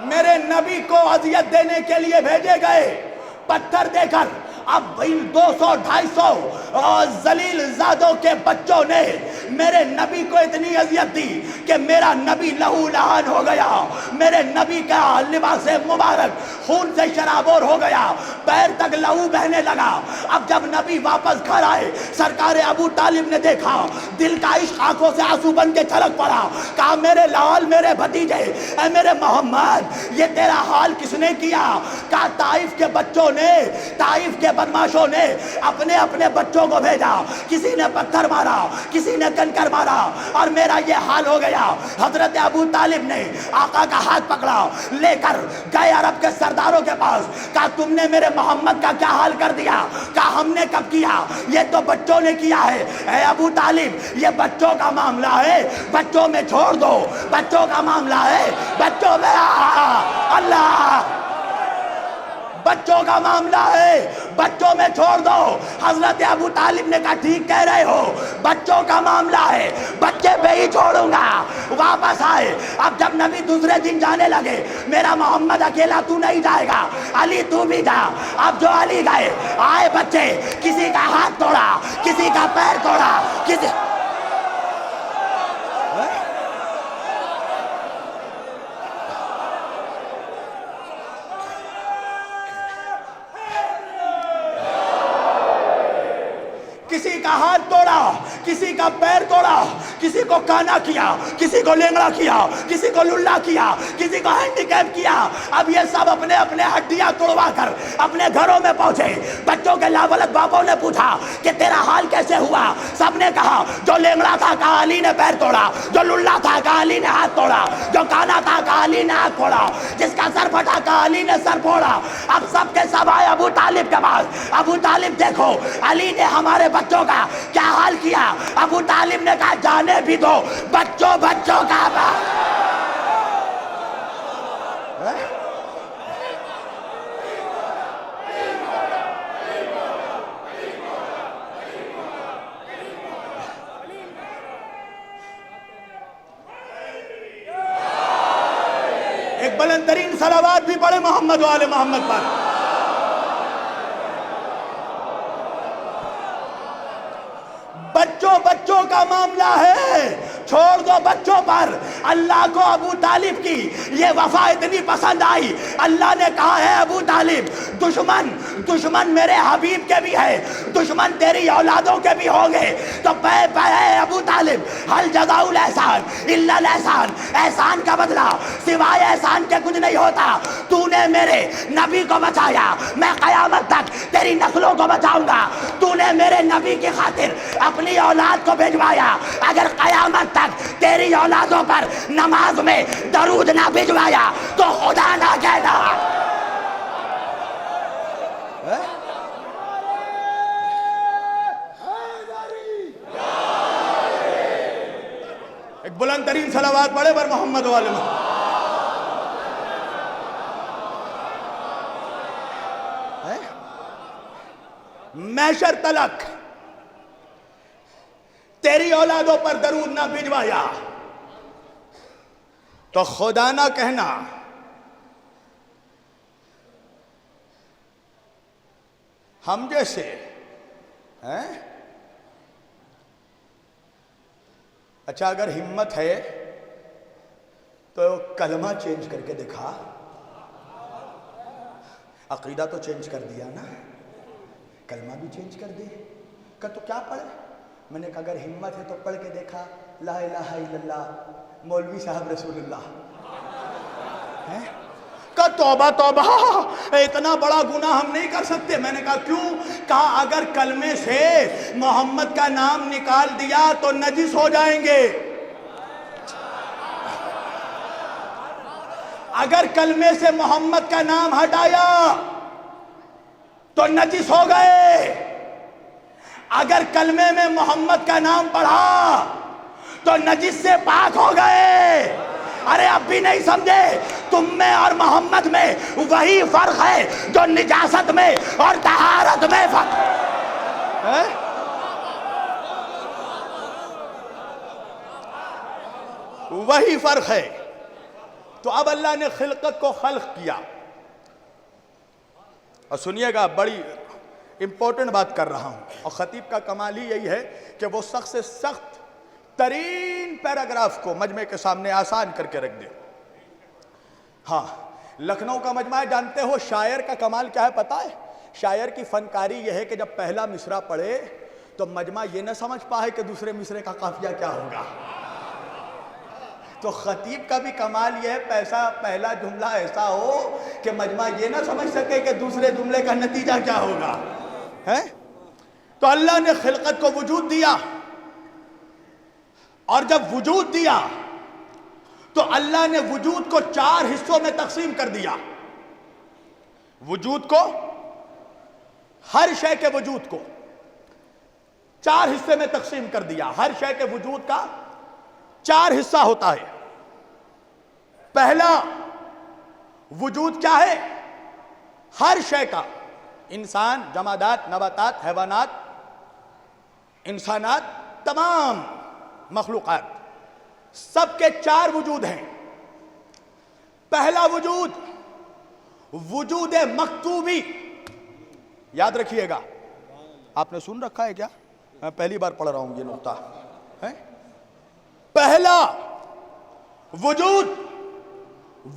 میرے نبی کو اذیت دینے کے لیے بھیجے گئے پتھر دے کر. اب ان 200-250 ذلیل زادوں کے بچوں نے میرے نبی کو اتنی اذیت دی کہ میرا نبی لہو لہان ہو گیا. میرے نبی کا لباس مبارک خون سے شرابور ہو گیا، پیر تک لہو بہنے لگا. اب جب نبی واپس گھر آئے، سرکار ابو طالب نے دیکھا، دل کا عشق آنکھوں سے آنسو بن کے چھلک پڑا. کہا میرے لال، میرے بھتیجے، اے میرے محمد، یہ تیرا حال کس نے کیا؟ کہا طائف کے بچوں نے، طائف کے بدماشوں نے اپنے اپنے بچوں کو بھیجا. کسی نے پتھر مارا، کسی نے کنکر مارا، اور میرا یہ حال ہو گیا. حضرت ابو طالب نے آقا کا ہاتھ پکڑا، لے کر گئے عرب کے سرداروں کے پاس. کہا تم نے میرے محمد کا کیا حال کر دیا؟ کہا ہم نے کب کیا؟ یہ تو بچوں نے کیا ہے. اے ابو طالب، یہ بچوں کا معاملہ ہے، بچوں میں چھوڑ دو. بچوں کا معاملہ ہے، بچوں میں اللہ، بچوں کا معاملہ ہے، بچوں میں چھوڑ دو. حضرت ابو طالب نے کہا ٹھیک کہہ رہے ہو، بچوں کا معاملہ ہے، بچے پہ ہی چھوڑوں گا. واپس آئے. اب جب نبی دوسرے دن جانے لگے، میرا محمد اکیلا تو نہیں جائے گا، علی تو بھی جا. اب جو علی گئے، آئے بچے، کسی کا ہاتھ توڑا، کسی کا پیر توڑا، کسی کسی کا ہاتھ توڑا، کسی کا پیر توڑا، کسی کو کانا کیا، کسی کو لینگڑا کیا، کسی کو للا کیا، کسی کو ہینڈیکیپ کیا. اب یہ سب اپنے اپنے ہڈیاں توڑوا کر اپنے گھروں میں پہنچے. بچوں کے لابلد باپوں نے پوچھا کہ تیرا حال کیسے ہوا؟ سب نے کہا جو لینگڑا تھا کہا علی نے پیر توڑا، جو للا تھا کہا علی نے ہاتھ توڑا، جو کانا تھا کہا علی نے ہاتھ پھوڑا، جس کا سر پھٹا کہا علی نے سر پھوڑا. اب سب کے سب آئے ابو طالب کے پاس. ابو طالب دیکھو علی نے ہمارے بچوں کا کیا حال کیا. ابو طالب نے کہا جانے بھی دو، بچوں کا ایک بلند ترین صلوات بھی پڑھے محمد و آل محمد پر. بچوں کا معاملہ ہے، چھوڑ دو بچوں پر. اللہ کو ابو طالب کی یہ وفا اتنی پسند آئی، اللہ نے کہا ہے ابو طالب دشمن میرے حبیب کے بھی ہے، دشمن تیری اولادوں کے بھی ہوں گے. تو اے ابو طالب حل جزاء الاحسان الا الاحسان، احسان کا بدلہ سوائے احسان کے کچھ نہیں ہوتا. تو نے میرے نبی کو بچایا، میں قیامت تک تیری نسلوں کو بچاؤں گا. تو نے میرے نبی کی خاطر اپنی اولاد کو بھجوایا، اگر قیامت تک تیری اولادوں پر نماز میں درود نہ بھجوایا تو خدا نہ کہنا. ایک بلند ترین صلوات پڑھے پر محمد و آل محمد. محشر تلک تیری اولادوں پر درود نہ بھجوایا تو خدا نہ کہنا. ہم جیسے اچھا اگر ہمت ہے تو کلمہ چینج کر کے دکھا. عقیدہ تو چینج کر دیا نا، کلمہ بھی چینج کر دے. کہ تو کیا پڑھے؟ میں نے کہا اگر ہمت ہے تو پڑھ کے دیکھا لا الہ الا اللہ مولوی صاحب رسول اللہ. کہا توبہ توبہ، اتنا بڑا گناہ ہم نہیں کر سکتے. میں نے کہا کیوں؟ کہا اگر کلمے سے محمد کا نام نکال دیا تو نجس ہو جائیں گے. اگر کلمے سے محمد کا نام ہٹایا تو نجس ہو گئے، اگر کلمے میں محمد کا نام پڑھا تو نجس سے پاک ہو گئے. ارے اب بھی نہیں سمجھے؟ تم میں اور محمد میں وہی فرق ہے جو نجاست میں اور طہارت میں فرق ہے. وہی فرق ہے. تو اب اللہ نے خلقت کو خلق کیا. اور سنیے گا بڑی امپورٹنٹ بات کر رہا ہوں، اور خطیب کا کمال ہی یہی ہے کہ وہ سخت سے سخت ترین پیراگراف کو مجمع کے سامنے آسان کر کے رکھ دے. ہاں لکھنؤ کا مجمع جانتے ہو شاعر کا کمال کیا ہے پتہ ہے؟ شاعر کی فنکاری یہ ہے کہ جب پہلا مصرع پڑھے تو مجمع یہ نہ سمجھ پائے کہ دوسرے مصرعے کا قافیہ کیا ہوگا. تو خطیب کا بھی کمال یہ ہے پہلا جملہ ایسا ہو کہ مجمع یہ نہ سمجھ سکے کہ دوسرے جملے کا نتیجہ کیا ہوگا. تو اللہ نے خلقت کو وجود دیا، اور جب وجود دیا تو اللہ نے وجود کو 4 حصوں میں تقسیم کر دیا. وجود کو، ہر شے کے وجود کو 4 حصے میں تقسیم کر دیا. ہر شے کے وجود کا 4 حصہ ہوتا ہے. پہلا وجود کیا ہے؟ ہر شے کا، انسان، جمادات، نباتات، حیوانات، انسانات، تمام مخلوقات، سب کے 4 وجود ہیں. پہلا وجود وجود مکتوبی. یاد رکھیے گا، آپ نے سن رکھا ہے کیا؟ میں پہلی بار پڑھ رہا ہوں یہ نقطہ. پہلا وجود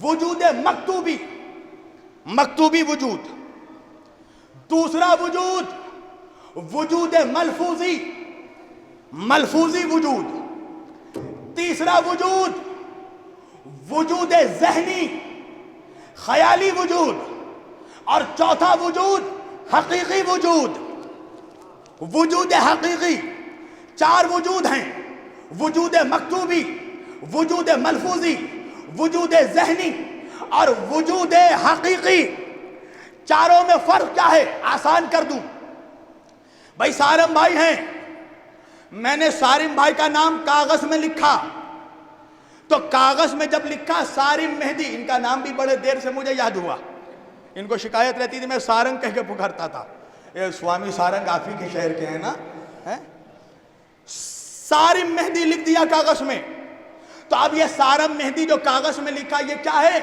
وجود مکتوبی، مکتوبی وجود. دوسرا وجود وجود ملفوظی، ملفوظی وجود، تیسرا وجود وجود ذہنی خیالی وجود، اور چوتھا وجود حقیقی وجود۔ وجود حقیقی چار وجود ہیں، وجود مکتوبی، وجود ملفوظی، وجود ذہنی اور وجود حقیقی۔ چاروں میں فرق کیا ہے؟ آسان کر دوں بھائی، سارم بھائی ہیں، میں نے سارم بھائی کا نام کاغذ میں لکھا، تو کاغذ میں جب لکھا سارم مہدی، ان کا نام بھی بڑے دیر سے مجھے یاد ہوا، ان کو شکایت رہتی تھی میں سارنگ کہہ کے پکارتا تھا، یہ سوامی سارنگ آپ ہی کے شہر کے ہیں نا، سارم مہدی لکھ دیا کاغذ میں۔ تو اب یہ سارم مہدی جو کاغذ میں لکھا یہ کیا ہے؟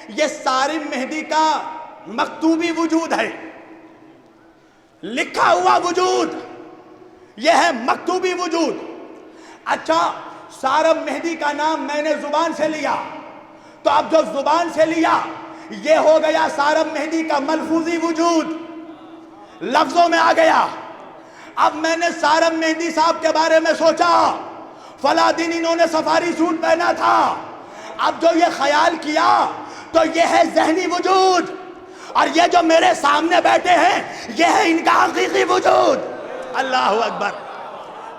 یہ سارم مہدی کا مکتوبی وجود ہے، لکھا ہوا وجود، یہ ہے مکتوبی وجود۔ اچھا، سارم مہدی کا نام میں نے زبان سے لیا، تو اب جو زبان سے لیا یہ ہو گیا سارم مہدی کا ملفوظی وجود، لفظوں میں آ گیا۔ اب میں نے سارم مہدی صاحب کے بارے میں سوچا، فلاں دن انہوں نے سفاری سوٹ پہنا تھا، اب جو یہ خیال کیا تو یہ ہے ذہنی وجود، اور یہ جو میرے سامنے بیٹھے ہیں یہ ہے ان کا حقیقی وجود۔ اللہ اکبر!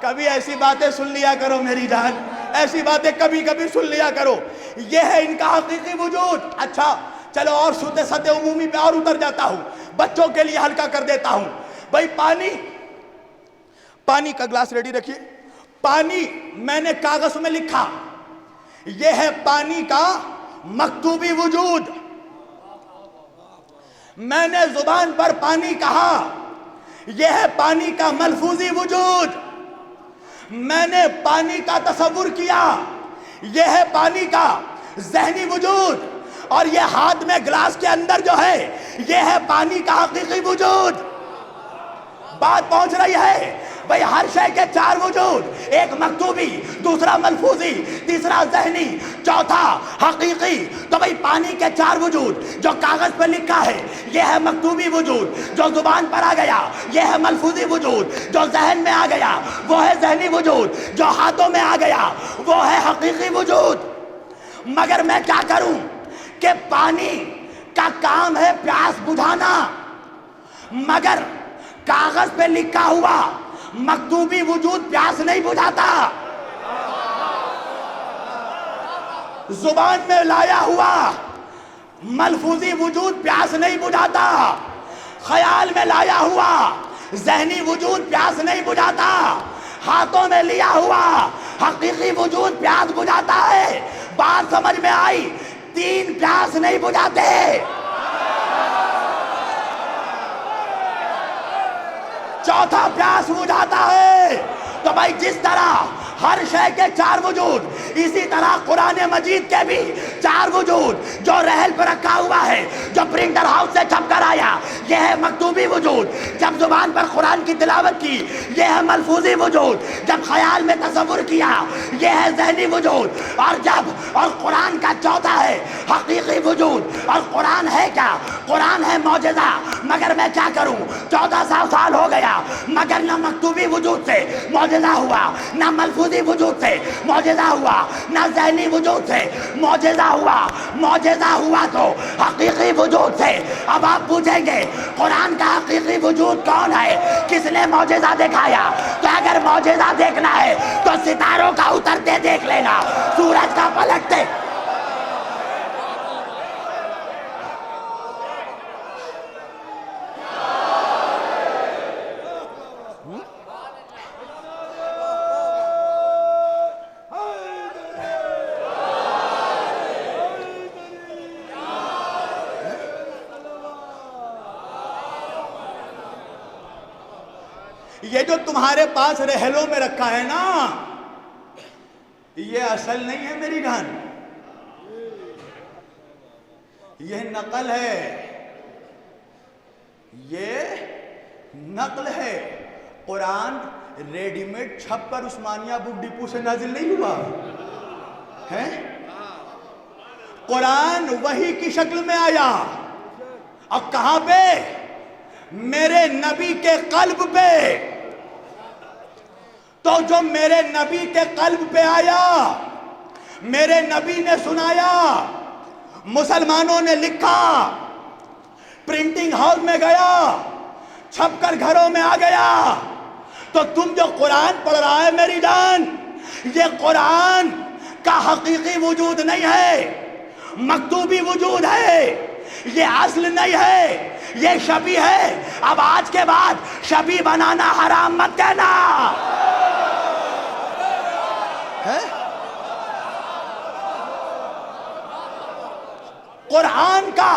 کبھی ایسی باتیں سن لیا کرو میری جان، ایسی باتیں کبھی کبھی سن لیا کرو، یہ ہے ان کا حقیقی وجود۔ اچھا چلو اور سطح عمومی پہ اور اتر جاتا ہوں، بچوں کے لیے ہلکا کر دیتا ہوں۔ بھائی پانی کا گلاس ریڈی رکھیے۔ پانی میں نے کاغذ میں لکھا، یہ ہے پانی کا مکتوبی وجود۔ میں نے زبان پر پانی کہا، یہ ہے پانی کا ملفوظی وجود۔ میں نے پانی کا تصور کیا، یہ ہے پانی کا ذہنی وجود، اور یہ ہاتھ میں گلاس کے اندر جو ہے یہ ہے پانی کا حقیقی وجود۔ بات پہنچ رہی ہے؟ بھئی ہر شے کے چار وجود، ایک مکتوبی، دوسرا ملفوظی، تیسرا ذہنی، چوتھا حقیقی۔ تو بھئی پانی کے چار وجود، جو کاغذ پر لکھا ہے یہ ہے مکتوبی وجود، جو زبان پر آ گیا یہ ہے ملفوظی وجود، جو ذہن میں آ گیا وہ ہے ذہنی وجود، جو ہاتھوں میں آ گیا وہ ہے حقیقی وجود۔ مگر میں کیا کروں کہ پانی کا کام ہے پیاس بجھانا، مگر کاغذ پہ لکھا ہوا مکتوبی وجود پیاس نہیں بجھاتا، زبان میں لایا ہوا ملفوظی وجود پیاس نہیں بجھاتا، خیال میں لایا ہوا ذہنی وجود پیاس نہیں بجھاتا، ہاتھوں میں لیا ہوا حقیقی وجود پیاس بجھاتا ہے۔ بات سمجھ میں آئی؟ تین پیاس نہیں بجھاتے۔ چوتھا پیاس بجھاتا ہے۔ تو بھائی جس طرح ہر شے کے چار وجود، اسی طرح قرآن مجید کے بھی چار وجود، جو رحل پر رکھا ہوا ہے، جو پرنٹر ہاؤس سے چھپ کر آیا یہ ہے مکتوبی وجود، جب زبان پر قرآن کی تلاوت کی یہ ہے ملفوظی وجود، جب خیال میں تصور کیا یہ ہے ذہنی وجود، اور قرآن کا چوتھا ہے حقیقی وجود۔ اور قرآن ہے کیا؟ قرآن ہے معجزہ۔ مگر میں کیا کروں، 1400 سال ہو گیا مگر نہ مکتوبی وجود سے معجزہ ہوا، نہ ملفوظی وجود سے معجزہ ہوا، نہ ذہنی وجود سے معجزہ ہوا۔ معجزہ ہوا تو حقیقی وجود سے۔ اب آپ پوچھیں گے قرآن کا حقیقی وجود کون ہے، کس نے معجزہ دکھایا؟ تو اگر معجزہ دیکھنا ہے تو ستاروں کا اترتے دیکھ لینا، سورج کا پلٹتے۔ یہ جو تمہارے پاس رحلوں میں رکھا ہے نا، یہ اصل نہیں ہے میری جان، یہ نقل ہے، یہ نقل ہے۔ قرآن ریڈی میڈ چھپ کر عثمانیہ بک ڈپو سے نازل نہیں ہوا ہے، قرآن وحی کی شکل میں آیا۔ اب کہاں پہ؟ میرے نبی کے قلب پہ۔ تو جو میرے نبی کے قلب پہ آیا، میرے نبی نے سنایا، مسلمانوں نے لکھا، پرنٹنگ ہاؤس میں گیا، چھپ کر گھروں میں آ گیا، تو تم جو قرآن پڑھ رہا ہے میری جان، یہ قرآن کا حقیقی وجود نہیں ہے، مکتوبی وجود ہے، یہ اصل نہیں ہے، یہ شبیہ ہے۔ اب آج کے بعد شبیہ بنانا حرام مت کہنا ہے۔ قرآن کا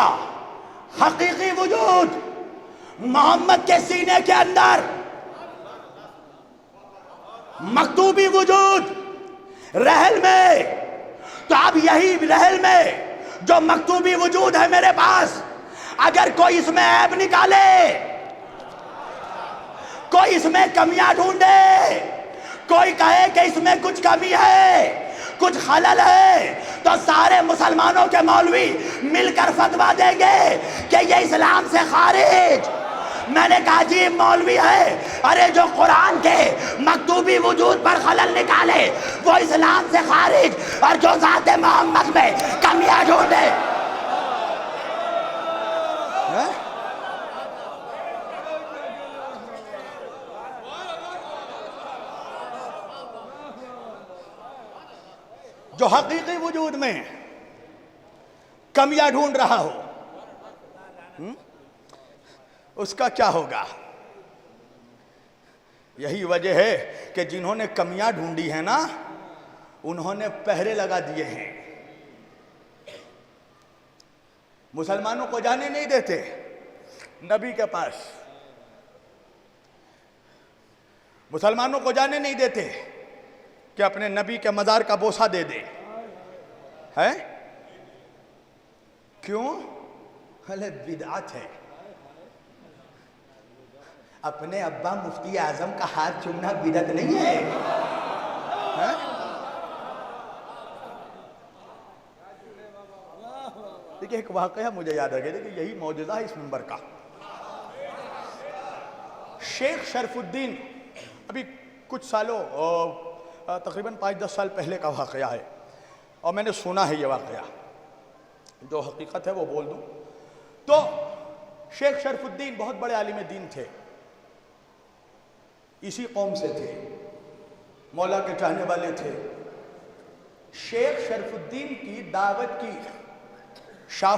حقیقی وجود محمد کے سینے کے اندر، مکتوبی وجود رحل میں، تو اب یہی رحل میں جو مکتوبی وجود ہے میرے پاس، اگر کوئی اس میں عیب نکالے، کوئی اس میں کمیاں ڈھونڈے، کوئی کہے کہ اس میں کچھ کمی ہے، کچھ خلل ہے، تو سارے مسلمانوں کے مولوی مل کر فتویٰ دیں گے کہ یہ اسلام سے خارج۔ میں نے کہا جی مولوی ہے، ارے جو قرآن کے مکتوبی وجود پر خلل نکالے وہ اسلام سے خارج، اور جو ذات محمد میں کمیاں ڈھونڈے۔ جو حقیقی وجود میں کمیاں ڈھونڈ رہا ہو، اس کا کیا ہوگا؟ یہی وجہ ہے کہ جنہوں نے کمیاں ڈھونڈی ہیں نا، انہوں نے پہرے لگا دیے ہیں، مسلمانوں کو جانے نہیں دیتے نبی کے پاس، مسلمانوں کو جانے نہیں دیتے کہ اپنے نبی کے مزار کا بوسہ دے دے، ہے کیوں؟ بھلے بدعت ہے۔ اپنے ابا مفتی اعظم کا ہاتھ چومنا بدعت نہیں ہے؟ دیکھیں ایک واقعہ مجھے یاد آ گیا، دیکھیں یہی معجزہ ہے اس منبر کا۔ شیخ شرف الدین، ابھی کچھ سالوں تقریباً 5-10 سال پہلے کا واقعہ ہے، اور میں نے سنا ہے یہ واقعہ، جو حقیقت ہے وہ بول دوں تو شیخ شرف الدین بہت بڑے عالم دین تھے، اسی قوم سے تھے، مولا کے چاہنے والے تھے۔ شیخ شرف الدین کی دعوت کی شاہ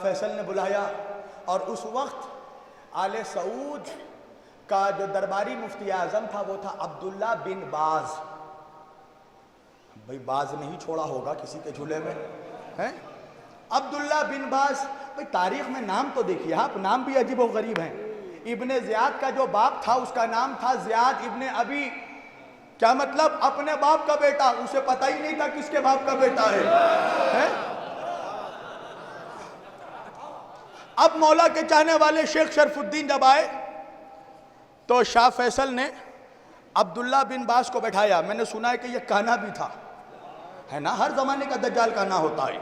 فیصل نے بلایا، اور اس وقت آل سعود کا جو درباری مفتی اعظم تھا وہ تھا عبداللہ بن باز۔ بھئی باز نہیں چھوڑا ہوگا کسی کے جھولے میں، ہیں عبداللہ بن باز۔ بھئی تاریخ میں نام تو دیکھیے آپ، نام بھی عجیب و غریب ہیں۔ ابن زیاد کا جو باپ تھا اس کا نام تھا زیاد ابن ابی، کیا مطلب؟ اپنے باپ کا بیٹا، اسے پتہ ہی نہیں تھا کس کے باپ کا بیٹا ہے۔ اب مولا کے چاہنے والے شیخ شرف الدین جب آئے تو شاہ فیصل نے عبداللہ بن باز کو بیٹھایا۔ میں نے سنا ہے کہ یہ کانا بھی تھا، ہے نا، ہر زمانے کا دجال کانا ہوتا ہے،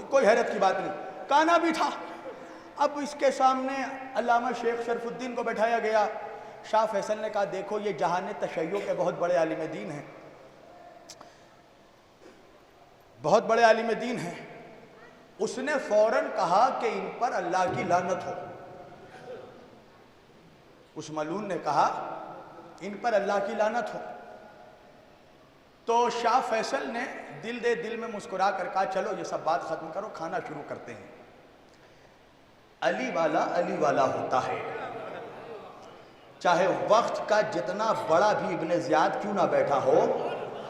کوئی حیرت کی بات نہیں، کانا بھی تھا۔ اب اس کے سامنے علامہ شیخ شرف الدین کو بیٹھایا گیا۔ شاہ فیصل نے کہا دیکھو یہ جہان تشیع کے بہت بڑے عالم دین ہیں، بہت بڑے عالم دین ہیں۔ اس نے فوراً کہا کہ ان پر اللہ کی لعنت ہو۔ اس ملعون نے کہا ان پر اللہ کی لعنت ہو۔ تو شاہ فیصل نے دل میں مسکرا کر کہا چلو یہ سب بات ختم کرو، کھانا شروع کرتے ہیں۔ علی والا ہوتا ہے، چاہے وقت کا جتنا بڑا بھی ابن زیاد کیوں نہ بیٹھا ہو،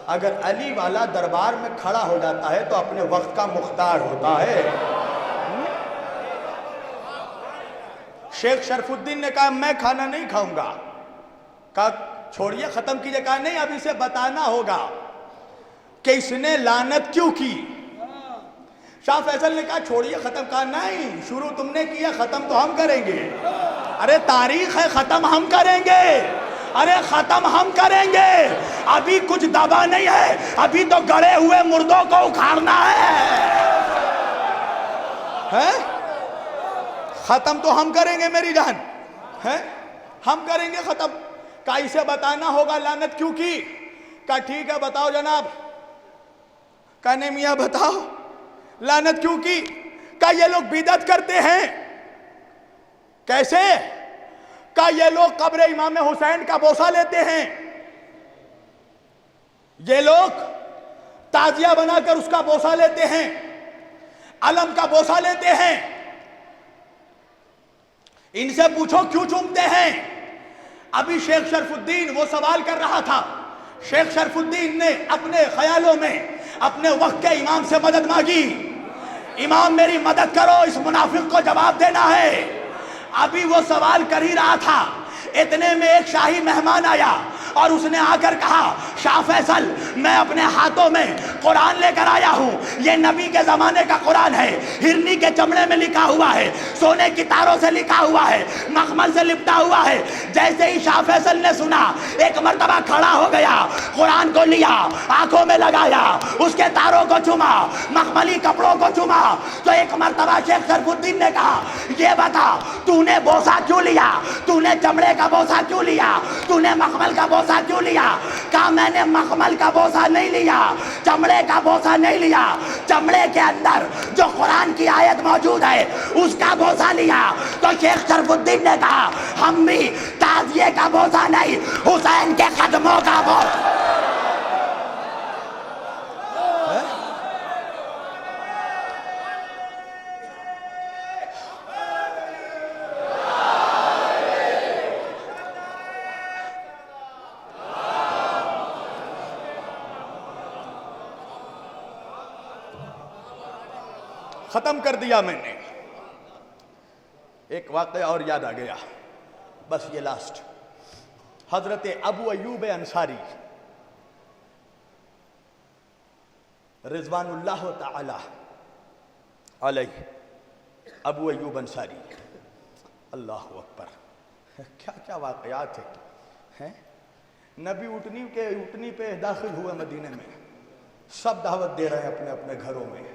اگر علی والا دربار میں کھڑا ہو جاتا ہے تو اپنے وقت کا مختار ہوتا ہے۔ شیخ شرف الدین نے کہا میں کھانا نہیں کھاؤں گا۔ کہا چھوڑیے ختم کیجئے۔ کہا نہیں، اب اسے بتانا ہوگا کہ اس نے لعنت کیوں کی۔ شاہ فیصل نے کہا چھوڑیے ختم۔ کہا نہیں، شروع تم نے کیا، ختم تو ہم کریں گے۔ ارے تاریخ ہے، ختم ہم کریں گے، ارے ختم ہم کریں گے، ابھی کچھ دبا نہیں ہے، ابھی تو گڑے ہوئے مردوں کو اکھاڑنا ہے۔ ختم تو ہم کریں گے میری جان، ہے ہم کریں گے ختم. کہا اسے بتانا ہوگا لعنت کیوں کی. کہا ٹھیک ہے بتاؤ جناب. کہنے میاں بتاؤ لعنت کیوں کی. کہا یہ لوگ بدعت کرتے ہیں. کیسے. کہا یہ لوگ قبر امام حسین کا بوسہ لیتے ہیں. یہ لوگ تعزیہ بنا کر اس کا بوسہ لیتے ہیں. علم کا بوسہ لیتے ہیں. ان سے پوچھو کیوں چومتے ہیں. ابھی شیخ شرف الدین وہ سوال کر رہا تھا. شیخ شرف الدین نے اپنے خیالوں میں اپنے وقت کے امام سے مدد مانگی. امام میری مدد کرو اس منافق کو جواب دینا ہے. ابھی وہ سوال کر ہی رہا تھا اتنے میں ایک شاہی مہمان آیا اور اس نے آ کر کہا شاہ فیصل میں اپنے ہاتھوں میں قرآن لے کر آیا ہوں. یہ نبی کے زمانے کا قرآن ہے. ہرنی کے چمڑے میں لکھا ہوا ہے. سونے کی تاروں سے لکھا ہوا ہے. مخمل سے لپٹا ہوا ہے. جیسے ہی شاہ فیصل نے سنا ایک مرتبہ کھڑا ہو گیا. قرآن کو لیا آنکھوں میں لگایا. اس کے تاروں کو چوما. مخملی کپڑوں کو چوما. تو ایک مرتبہ شیخ شرف الدین نے کہا یہ بتا تو نے بوسہ کیوں لیا. تو نے چمڑے کا بوسہ کیوں لیا. تو نے مخمل کا بوسہ کیوں لیا. کہا میں نے مخمل کا بوسہ نہیں لیا. چمڑے کا بوسہ نہیں لیا. چمڑے کے اندر جو قرآن کی آیت موجود ہے اس کا بوسہ لیا. تو شیخ شرف الدین نے کہا ہم بھی تعزیے کا بوسہ نہیں حسین کے قدموں کا بوسہ. ختم کر دیا میں نے. ایک واقعہ اور یاد آ گیا بس یہ لاسٹ. حضرت ابو ایوب انصاری رضوان اللہ تعالی علیہ. ابو ایوب انصاری اللہ اکبر کیا کیا واقعات ہیں. نبی اٹھنی پہ داخل ہوئے مدینے میں. سب دعوت دے رہے ہیں اپنے اپنے گھروں میں.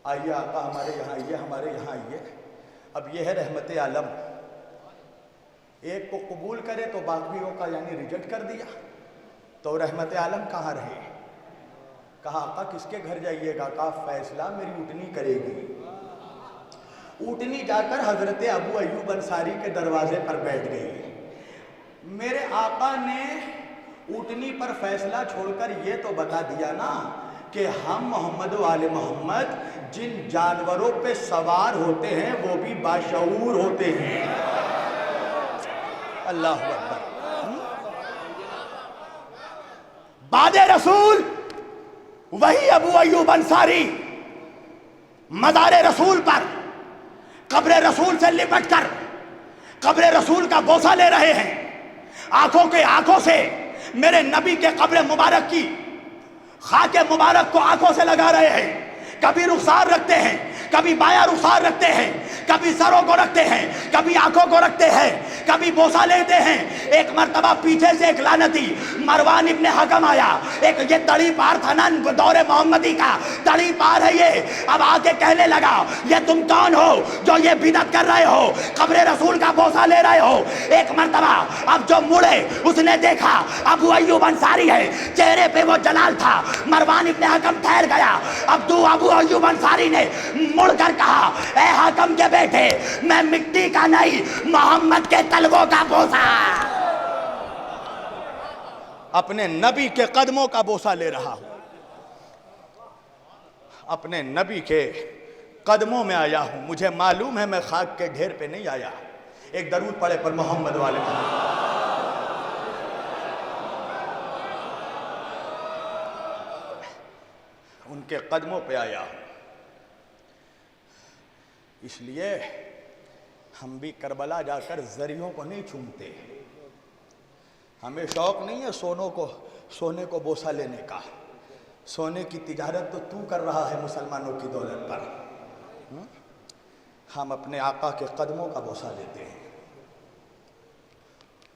آئیے آقا ہمارے یہاں آئیے ہمارے یہاں آئیے. اب یہ ہے رحمت عالم. ایک کو قبول کرے تو باقیوں کا یعنی ریجیکٹ کر دیا تو رحمت عالم کہاں رہے. کہا آقا کس کے گھر جائیے گا. کہا فیصلہ میری اٹھنی کرے گی. اٹھنی جا کر حضرت ابو ایوب انصاری کے دروازے پر بیٹھ گئی. میرے آقا نے اٹھنی پر فیصلہ چھوڑ کر یہ تو بتا دیا نا کہ ہم محمد و آل محمد جن جانوروں پہ سوار ہوتے ہیں وہ بھی باشعور ہوتے ہیں. اللہ اکبر. بعد رسول وہی ابو ایوب انصاری مزار رسول پر قبر رسول سے لپٹ کر قبر رسول کا بوسہ لے رہے ہیں. آنکھوں سے میرے نبی کے قبر مبارک کی خاک مبارک کو آنکھوں سے لگا رہے ہیں. کبھی رخسار رکھتے ہیں کبھی بایاں رخسار رکھتے ہیں. کبھی سروں کو رکھتے ہیں کبھی آنکھوں کو رکھتے ہیں. کبھی بوسہ لیتے ہیں. ایک مرتبہ پیچھے سے ایک لعنتی مروان ابن حکم آیا. ایک یہ تڑی پار تھا نا دور محمدی کا تڑی پار ہے یہ. اب آ کے کہنے لگا یہ تم کون ہو جو یہ بدعت کر رہے ہو قبر رسول کا بوسہ لے رہے ہو. ایک مرتبہ اب جو مڑے اس نے دیکھا ابو ایوب انصاری ہے. چہرے پہ وہ جلال تھا. مروان ابن حکم ٹھہر گیا. اب تو ابو ایوب انصاری نے مڑ کر کہا اے حکم کے بیٹے میں مٹی کا نہیں محمد کے تلووں کا بوسہ اپنے نبی کے قدموں کا بوسہ لے رہا ہوں. اپنے نبی کے قدموں میں آیا ہوں. مجھے معلوم ہے میں خاک کے ڈھیر پہ نہیں آیا. ایک درود پڑھے پر محمد والے محمد. ان کے قدموں پہ آیا ہوں. اس لیے ہم بھی کربلا جا کر زریوں کو نہیں چومتے. ہمیں شوق نہیں ہے سونے کو بوسہ لینے کا. سونے کی تجارت تو کر رہا ہے مسلمانوں کی دولت پر. ہم اپنے آقا کے قدموں کا بوسہ لیتے ہیں.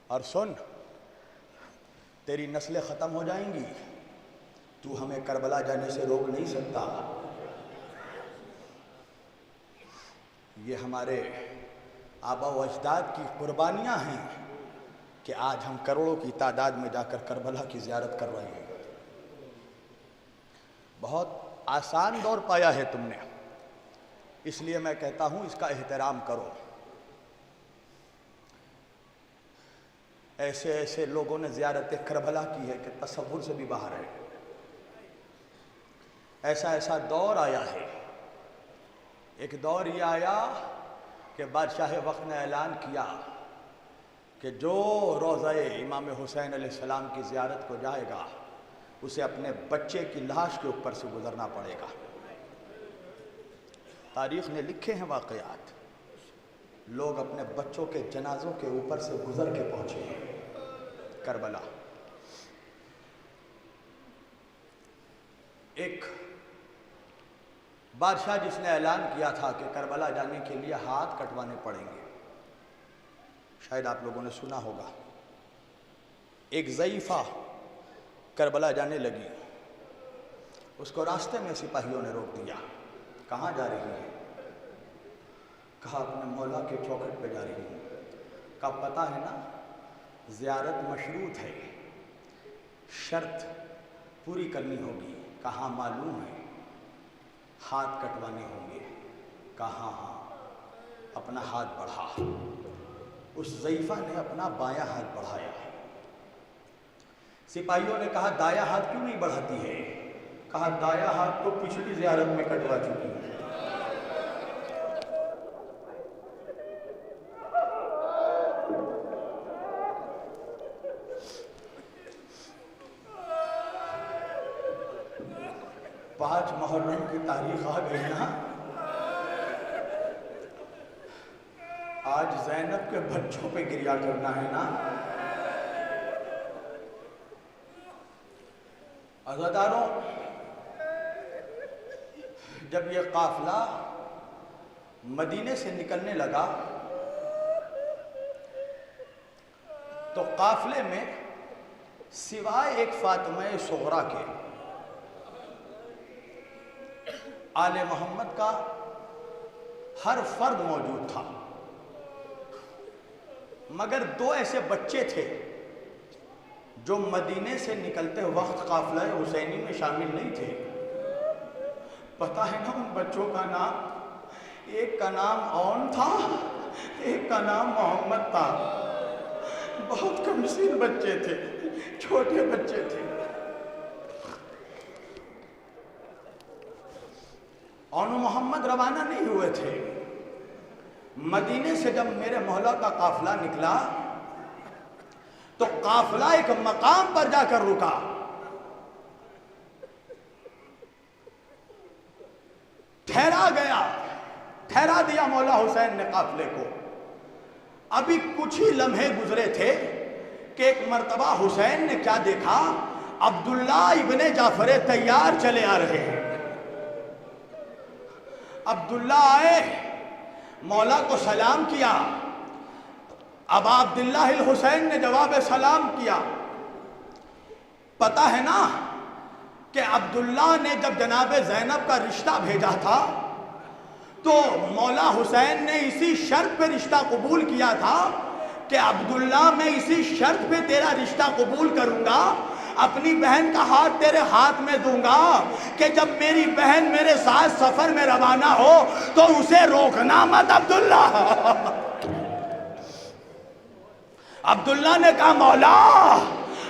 اور سن تیری نسلیں ختم ہو جائیں گی. تو ہمیں کربلا جانے سے روک نہیں سکتا. یہ ہمارے آبا و اجداد کی قربانیاں ہیں کہ آج ہم کروڑوں کی تعداد میں جا کر کربلا کی زیارت کر رہے ہیں۔ بہت آسان دور پایا ہے تم نے، اس لیے میں کہتا ہوں اس کا احترام کرو۔ ایسے ایسے لوگوں نے زیارت کربلا کی ہے کہ تصور سے بھی باہر ہے۔ ایسا ایسا دور آیا ہے، ایک دور یہ آیا کہ بادشاہ وقت نے اعلان کیا کہ جو روضہ امام حسین علیہ السلام کی زیارت کو جائے گا اسے اپنے بچے کی لاش کے اوپر سے گزرنا پڑے گا۔ تاریخ نے لکھے ہیں واقعات، لوگ اپنے بچوں کے جنازوں کے اوپر سے گزر کے پہنچے ہیں کربلا۔ ایک بادشاہ جس نے اعلان کیا تھا کہ کربلا جانے کے لیے ہاتھ کٹوانے پڑیں گے، شاید آپ لوگوں نے سنا ہوگا۔ ایک ضعیفہ کربلا جانے لگی، اس کو راستے میں سپاہیوں نے روک دیا۔ کہاں جا رہی ہے؟ کہا اپنے مولا کے چوکھٹ پہ جا رہی ہوں۔ کہا پتہ ہے نا زیارت مشروط ہے، شرط پوری کرنی ہوگی۔ کہا معلوم ہے، ہاتھ کٹوانے ہوں گے۔ کہا ہاں۔ اپنا ہاتھ بڑھا۔ اس ضعیفہ نے اپنا بایاں ہاتھ بڑھایا۔ سپاہیوں نے کہا دایاں ہاتھ کیوں نہیں بڑھاتی ہے؟ کہا دایاں ہاتھ تو پچھلی زیارت میں کٹوا چکی ہے۔ پانچ محرم کی تاریخ آ گئی نا، آج زینب کے بچوں پہ گریا کرنا ہے نا۔ عزاداروں، جب یہ قافلہ مدینے سے نکلنے لگا تو قافلے میں سوائے ایک فاطمہ صغرا کے آل محمد کا ہر فرد موجود تھا، مگر دو ایسے بچے تھے جو مدینے سے نکلتے وقت قافلہ حسینی میں شامل نہیں تھے۔ پتہ ہے نا ان بچوں کا نام؟ ایک کا نام اون تھا، ایک کا نام محمد تھا۔ بہت کمسین بچے تھے، چھوٹے بچے تھے۔ اون محمد روانہ نہیں ہوئے تھے۔ مدینے سے جب میرے مولا کا قافلہ نکلا تو قافلہ ایک مقام پر جا کر رکا۔ ٹھہرا دیا مولا حسین نے قافلے کو۔ ابھی کچھ ہی لمحے گزرے تھے کہ ایک مرتبہ حسین نے کیا دیکھا؟ عبداللہ ابن جعفر طیار چلے آ رہے ہیں۔ عبداللہ آئے، مولا کو سلام کیا۔ ابا عبداللہ الحسین نے جواب سلام کیا۔ پتہ ہے نا کہ عبداللہ نے جب جناب زینب کا رشتہ بھیجا تھا تو مولا حسین نے اسی شرط پہ رشتہ قبول کیا تھا کہ عبداللہ میں اسی شرط پہ تیرا رشتہ قبول کروں گا، اپنی بہن کا ہاتھ تیرے ہاتھ میں دوں گا کہ جب میری بہن میرے ساتھ سفر میں روانہ ہو تو اسے روکنا مت عبداللہ۔ عبداللہ نے کہا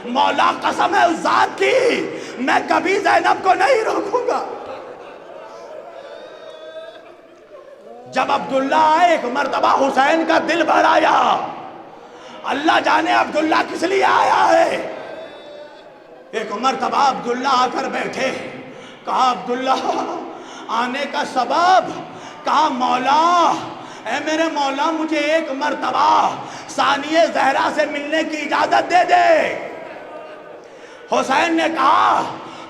مولا قسم ہے اس ذات کی میں کبھی زینب کو نہیں روکوں گا۔ جب عبداللہ آئے ایک مرتبہ حسین کا دل بھر آیا، اللہ جانے عبداللہ کس لیے آیا ہے۔ ایک مرتبہ عبداللہ آ کر بیٹھے، کہا عبداللہ آنے کا سبب؟ کہا مولا، اے میرے مولا مجھے ایک مرتبہ ثانیہ زہرا سے ملنے کی اجازت دے دے۔ حسین نے کہا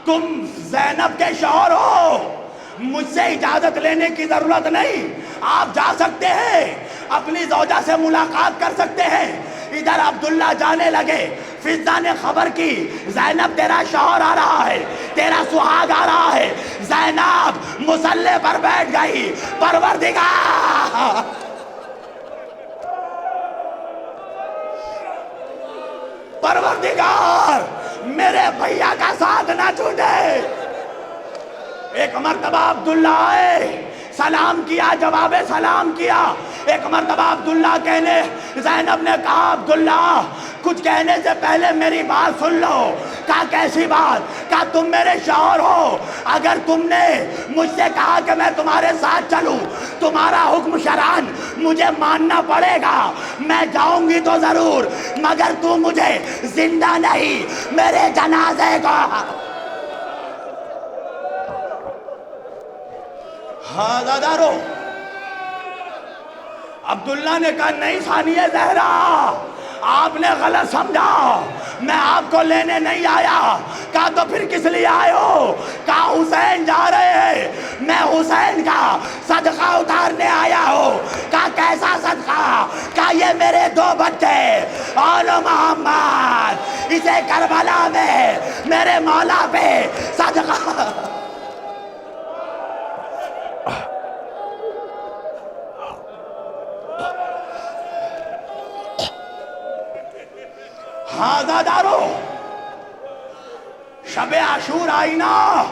تم زینب کے شوہر ہو، مجھ سے اجازت لینے کی ضرورت نہیں، آپ جا سکتے ہیں، اپنی زوجہ سے ملاقات کر سکتے ہیں۔ ادھر عبداللہ جانے لگے، فضہ نے خبر کی زینب تیرا شوہر آ رہا ہے، تیرا سہاگ آ رہا ہے۔ زینب مصلی پر بیٹھ گئی، پروردگار پروردگار میرے بھیا کا ساتھ نہ چھوٹے۔ ایک مرتبہ عبداللہ آئے، سلام کیا، جواب سلام کیا۔ ایک مرتبہ عبداللہ کہنے، زینب نے کہا عبداللہ کچھ کہنے سے پہلے میری بات سن لو۔ کہا کیسی بات؟ کہا تم میرے شوہر ہو، اگر تم نے مجھ سے کہا کہ میں تمہارے ساتھ چلوں، تمہارا حکم شرعاً مجھے ماننا پڑے گا، میں جاؤں گی تو ضرور، مگر تم مجھے زندہ نہیں میرے جنازے کو۔ ہاں دادارو، عبداللہ نے کہا نہیں ثانیہ زہرا، آپ نے غلط سمجھا، میں آپ کو لینے نہیں آیا۔ کہا تو پھر کس لیے آئے ہو؟ کہا حسین جا رہے ہیں، میں حسین کا صدقہ اتارنے آیا ہوں۔ کہا کیسا صدقہ؟ کہا یہ میرے 2 بچے اول محمد، اسے کربلا میں میرے مولا پہ صدقہ۔ ہاں زادارو، شب عاشور آئی نا،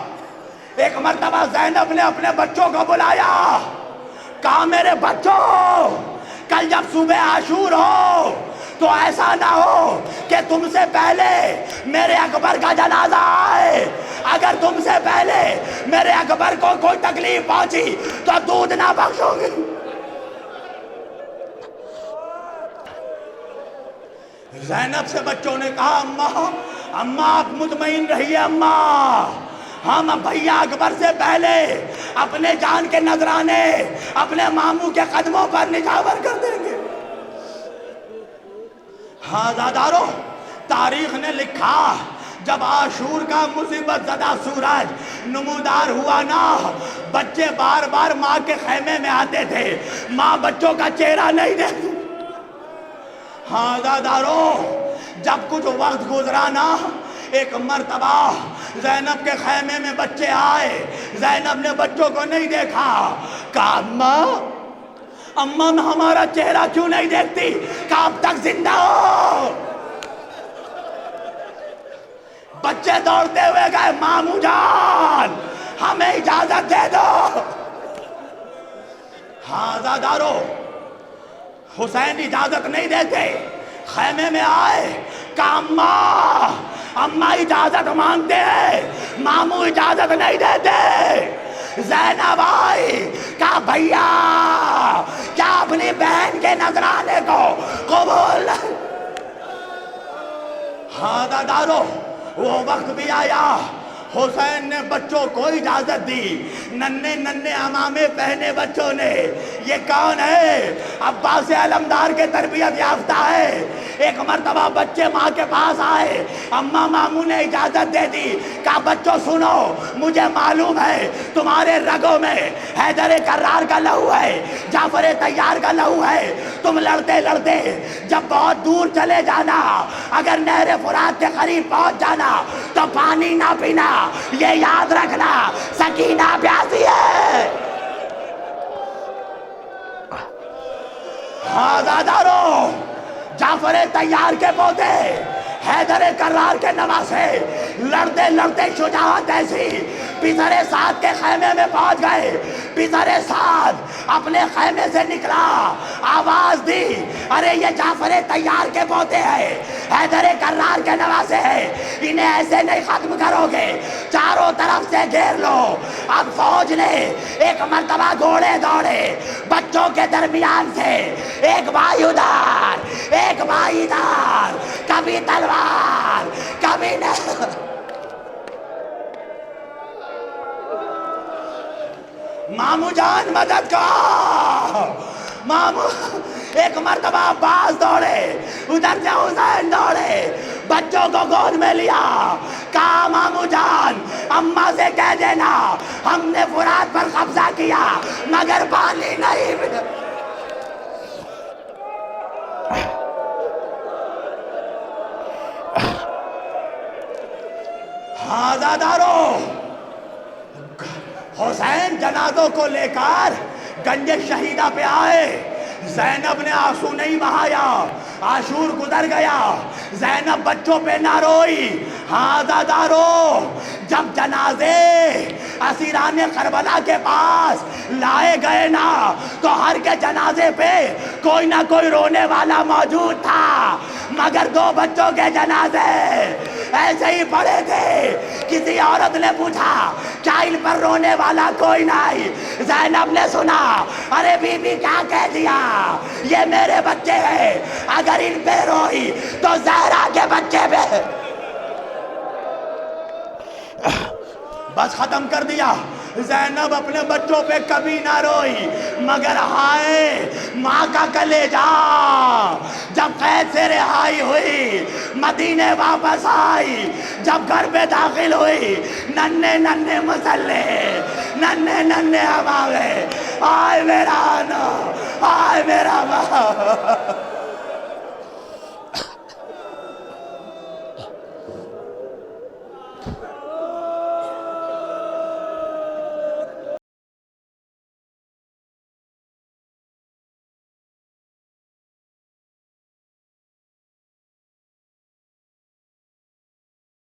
ایک مرتبہ زینب نے اپنے بچوں کو بلایا، کہا میرے بچوں کل جب صبح عاشور ہو تو ایسا نہ ہو کہ تم سے پہلے میرے اکبر کا جنازہ آئے، اگر تم سے پہلے میرے اکبر کو کوئی تکلیف پہنچی تو دودھ نہ بخشو گی۔ زینب سے بچوں نے کہا اماں آپ مطمئن رہیے اماں، ہم بھیا اکبر سے پہلے اپنے جان کے نذرانے اپنے ماموں کے قدموں پر نچھاور کر دیں گے۔ ہاں زادارو، تاریخ نے لکھا جب عاشور کا مصیبت زدہ سورج نمودار ہوا نا، بچے بار بار ماں کے خیمے میں آتے تھے، ماں بچوں کا چہرہ نہیں دیکھتی۔ ہاں دادارو، جب کچھ وقت گزرا نا، ایک مرتبہ زینب کے خیمے میں بچے آئے، زینب نے بچوں کو نہیں دیکھا، کہا اماں ہمارا چہرہ کیوں نہیں دیکھتی؟ کہا اب تک زندہ ہو۔ بچے دوڑتے ہوئے گئے، ماموں جان ہمیں اجازت دے دو۔ ہاں زادارو، حسین اجازت نہیں دیتے، خیمے میں آئے، کہا اماں اجازت مانگتے ہیں، ماموں اجازت نہیں دیتے۔ زینب آئی، کہا بھیا کیا اپنی بہن کے نذرانے کو قبول؟ ہاں دادارو، وہ وقت بھی آیا، حسین نے بچوں کو اجازت دی، ننھے ننھے عمامے پہنے بچوں نے، یہ کون ہے؟ عباس علمدار کے تربیت یافتہ ہے۔ ایک مرتبہ بچے ماں کے پاس آئے، اماں ماموں نے اجازت دے دی، کہا بچوں سنو، مجھے معلوم ہے تمہارے رگوں میں حیدر کرار کا لہو ہے، جعفر طیار کا لہو ہے، تم لڑتے لڑتے جب بہت دور چلے جانا، اگر نہر فرات کے قریب پہنچ جانا تو پانی نہ پینا، یہ یاد رکھنا سکینہ پیاسی ہے۔ ہاں دادارو، جعفر طیار کے پوتے حیدر کرار کے نواسے لڑتے لڑتے شجاعت ایسی پسر سعد کے خیمے میں پہنچ گئے۔ پسر سعد اپنے خیمے سے نکلا، آواز دی، ارے یہ جعفر طیار کے پوتے ہیں، حیدر کرار کے نواسے ہیں، انہیں ایسے نہیں ختم کرو گے، چاروں طرف سے گھیر لو۔ اب فوج نے ایک مرتبہ گھوڑے دوڑے، بچوں کے درمیان سے ایک بھائی ادھر ایک بھائی ادھر، کبھی تلوار کبھی نہیں۔ ماموں جان مدد کا، ماموں ایک مرتبہ عباس دوڑے، ادھر سے حسین دوڑے، بچوں کو گود میں لیا، کہا ماموں جان اماں سے کہہ دینا ہم نے فرات پر قبضہ کیا مگر پانی نہیں ملا۔ ہاں زادارو، حسین جنازوں کو لے کر گنج شہیدہ پہ آئے، زینب نے آنسو نہیں بہایا، عاشور گزر گیا، زینب بچوں پہ نہ روئی، ہاں دادارو جب جنازے اسیران کربلا کے پاس لائے گئے نا تو ہر کے جنازے پہ کوئی نہ کوئی رونے والا موجود تھا، مگر 2 بچوں کے جنازے ایسے ہی پڑے تھے۔ کسی عورت نے پوچھا کیا ان پر رونے والا کوئی نہیں؟ زینب نے سنا، ارے بی بی کیا کہہ دیا، یہ میرے بچے ہیں، اگر ان پہ روئی تو زہرا کے بچے پہ بس ختم کر دیا۔ زینب اپنے بچوں پہ کبھی نہ روئی، مگر ہائے ماں کا کلیجہ جب قید سے رہائی ہوئی، مدینے واپس آئی، جب گھر پہ داخل ہوئی، ننھے ننھے مسلے، ننھے ننھے ہمارے، آئے میرا آنا، آئے میرا ماں۔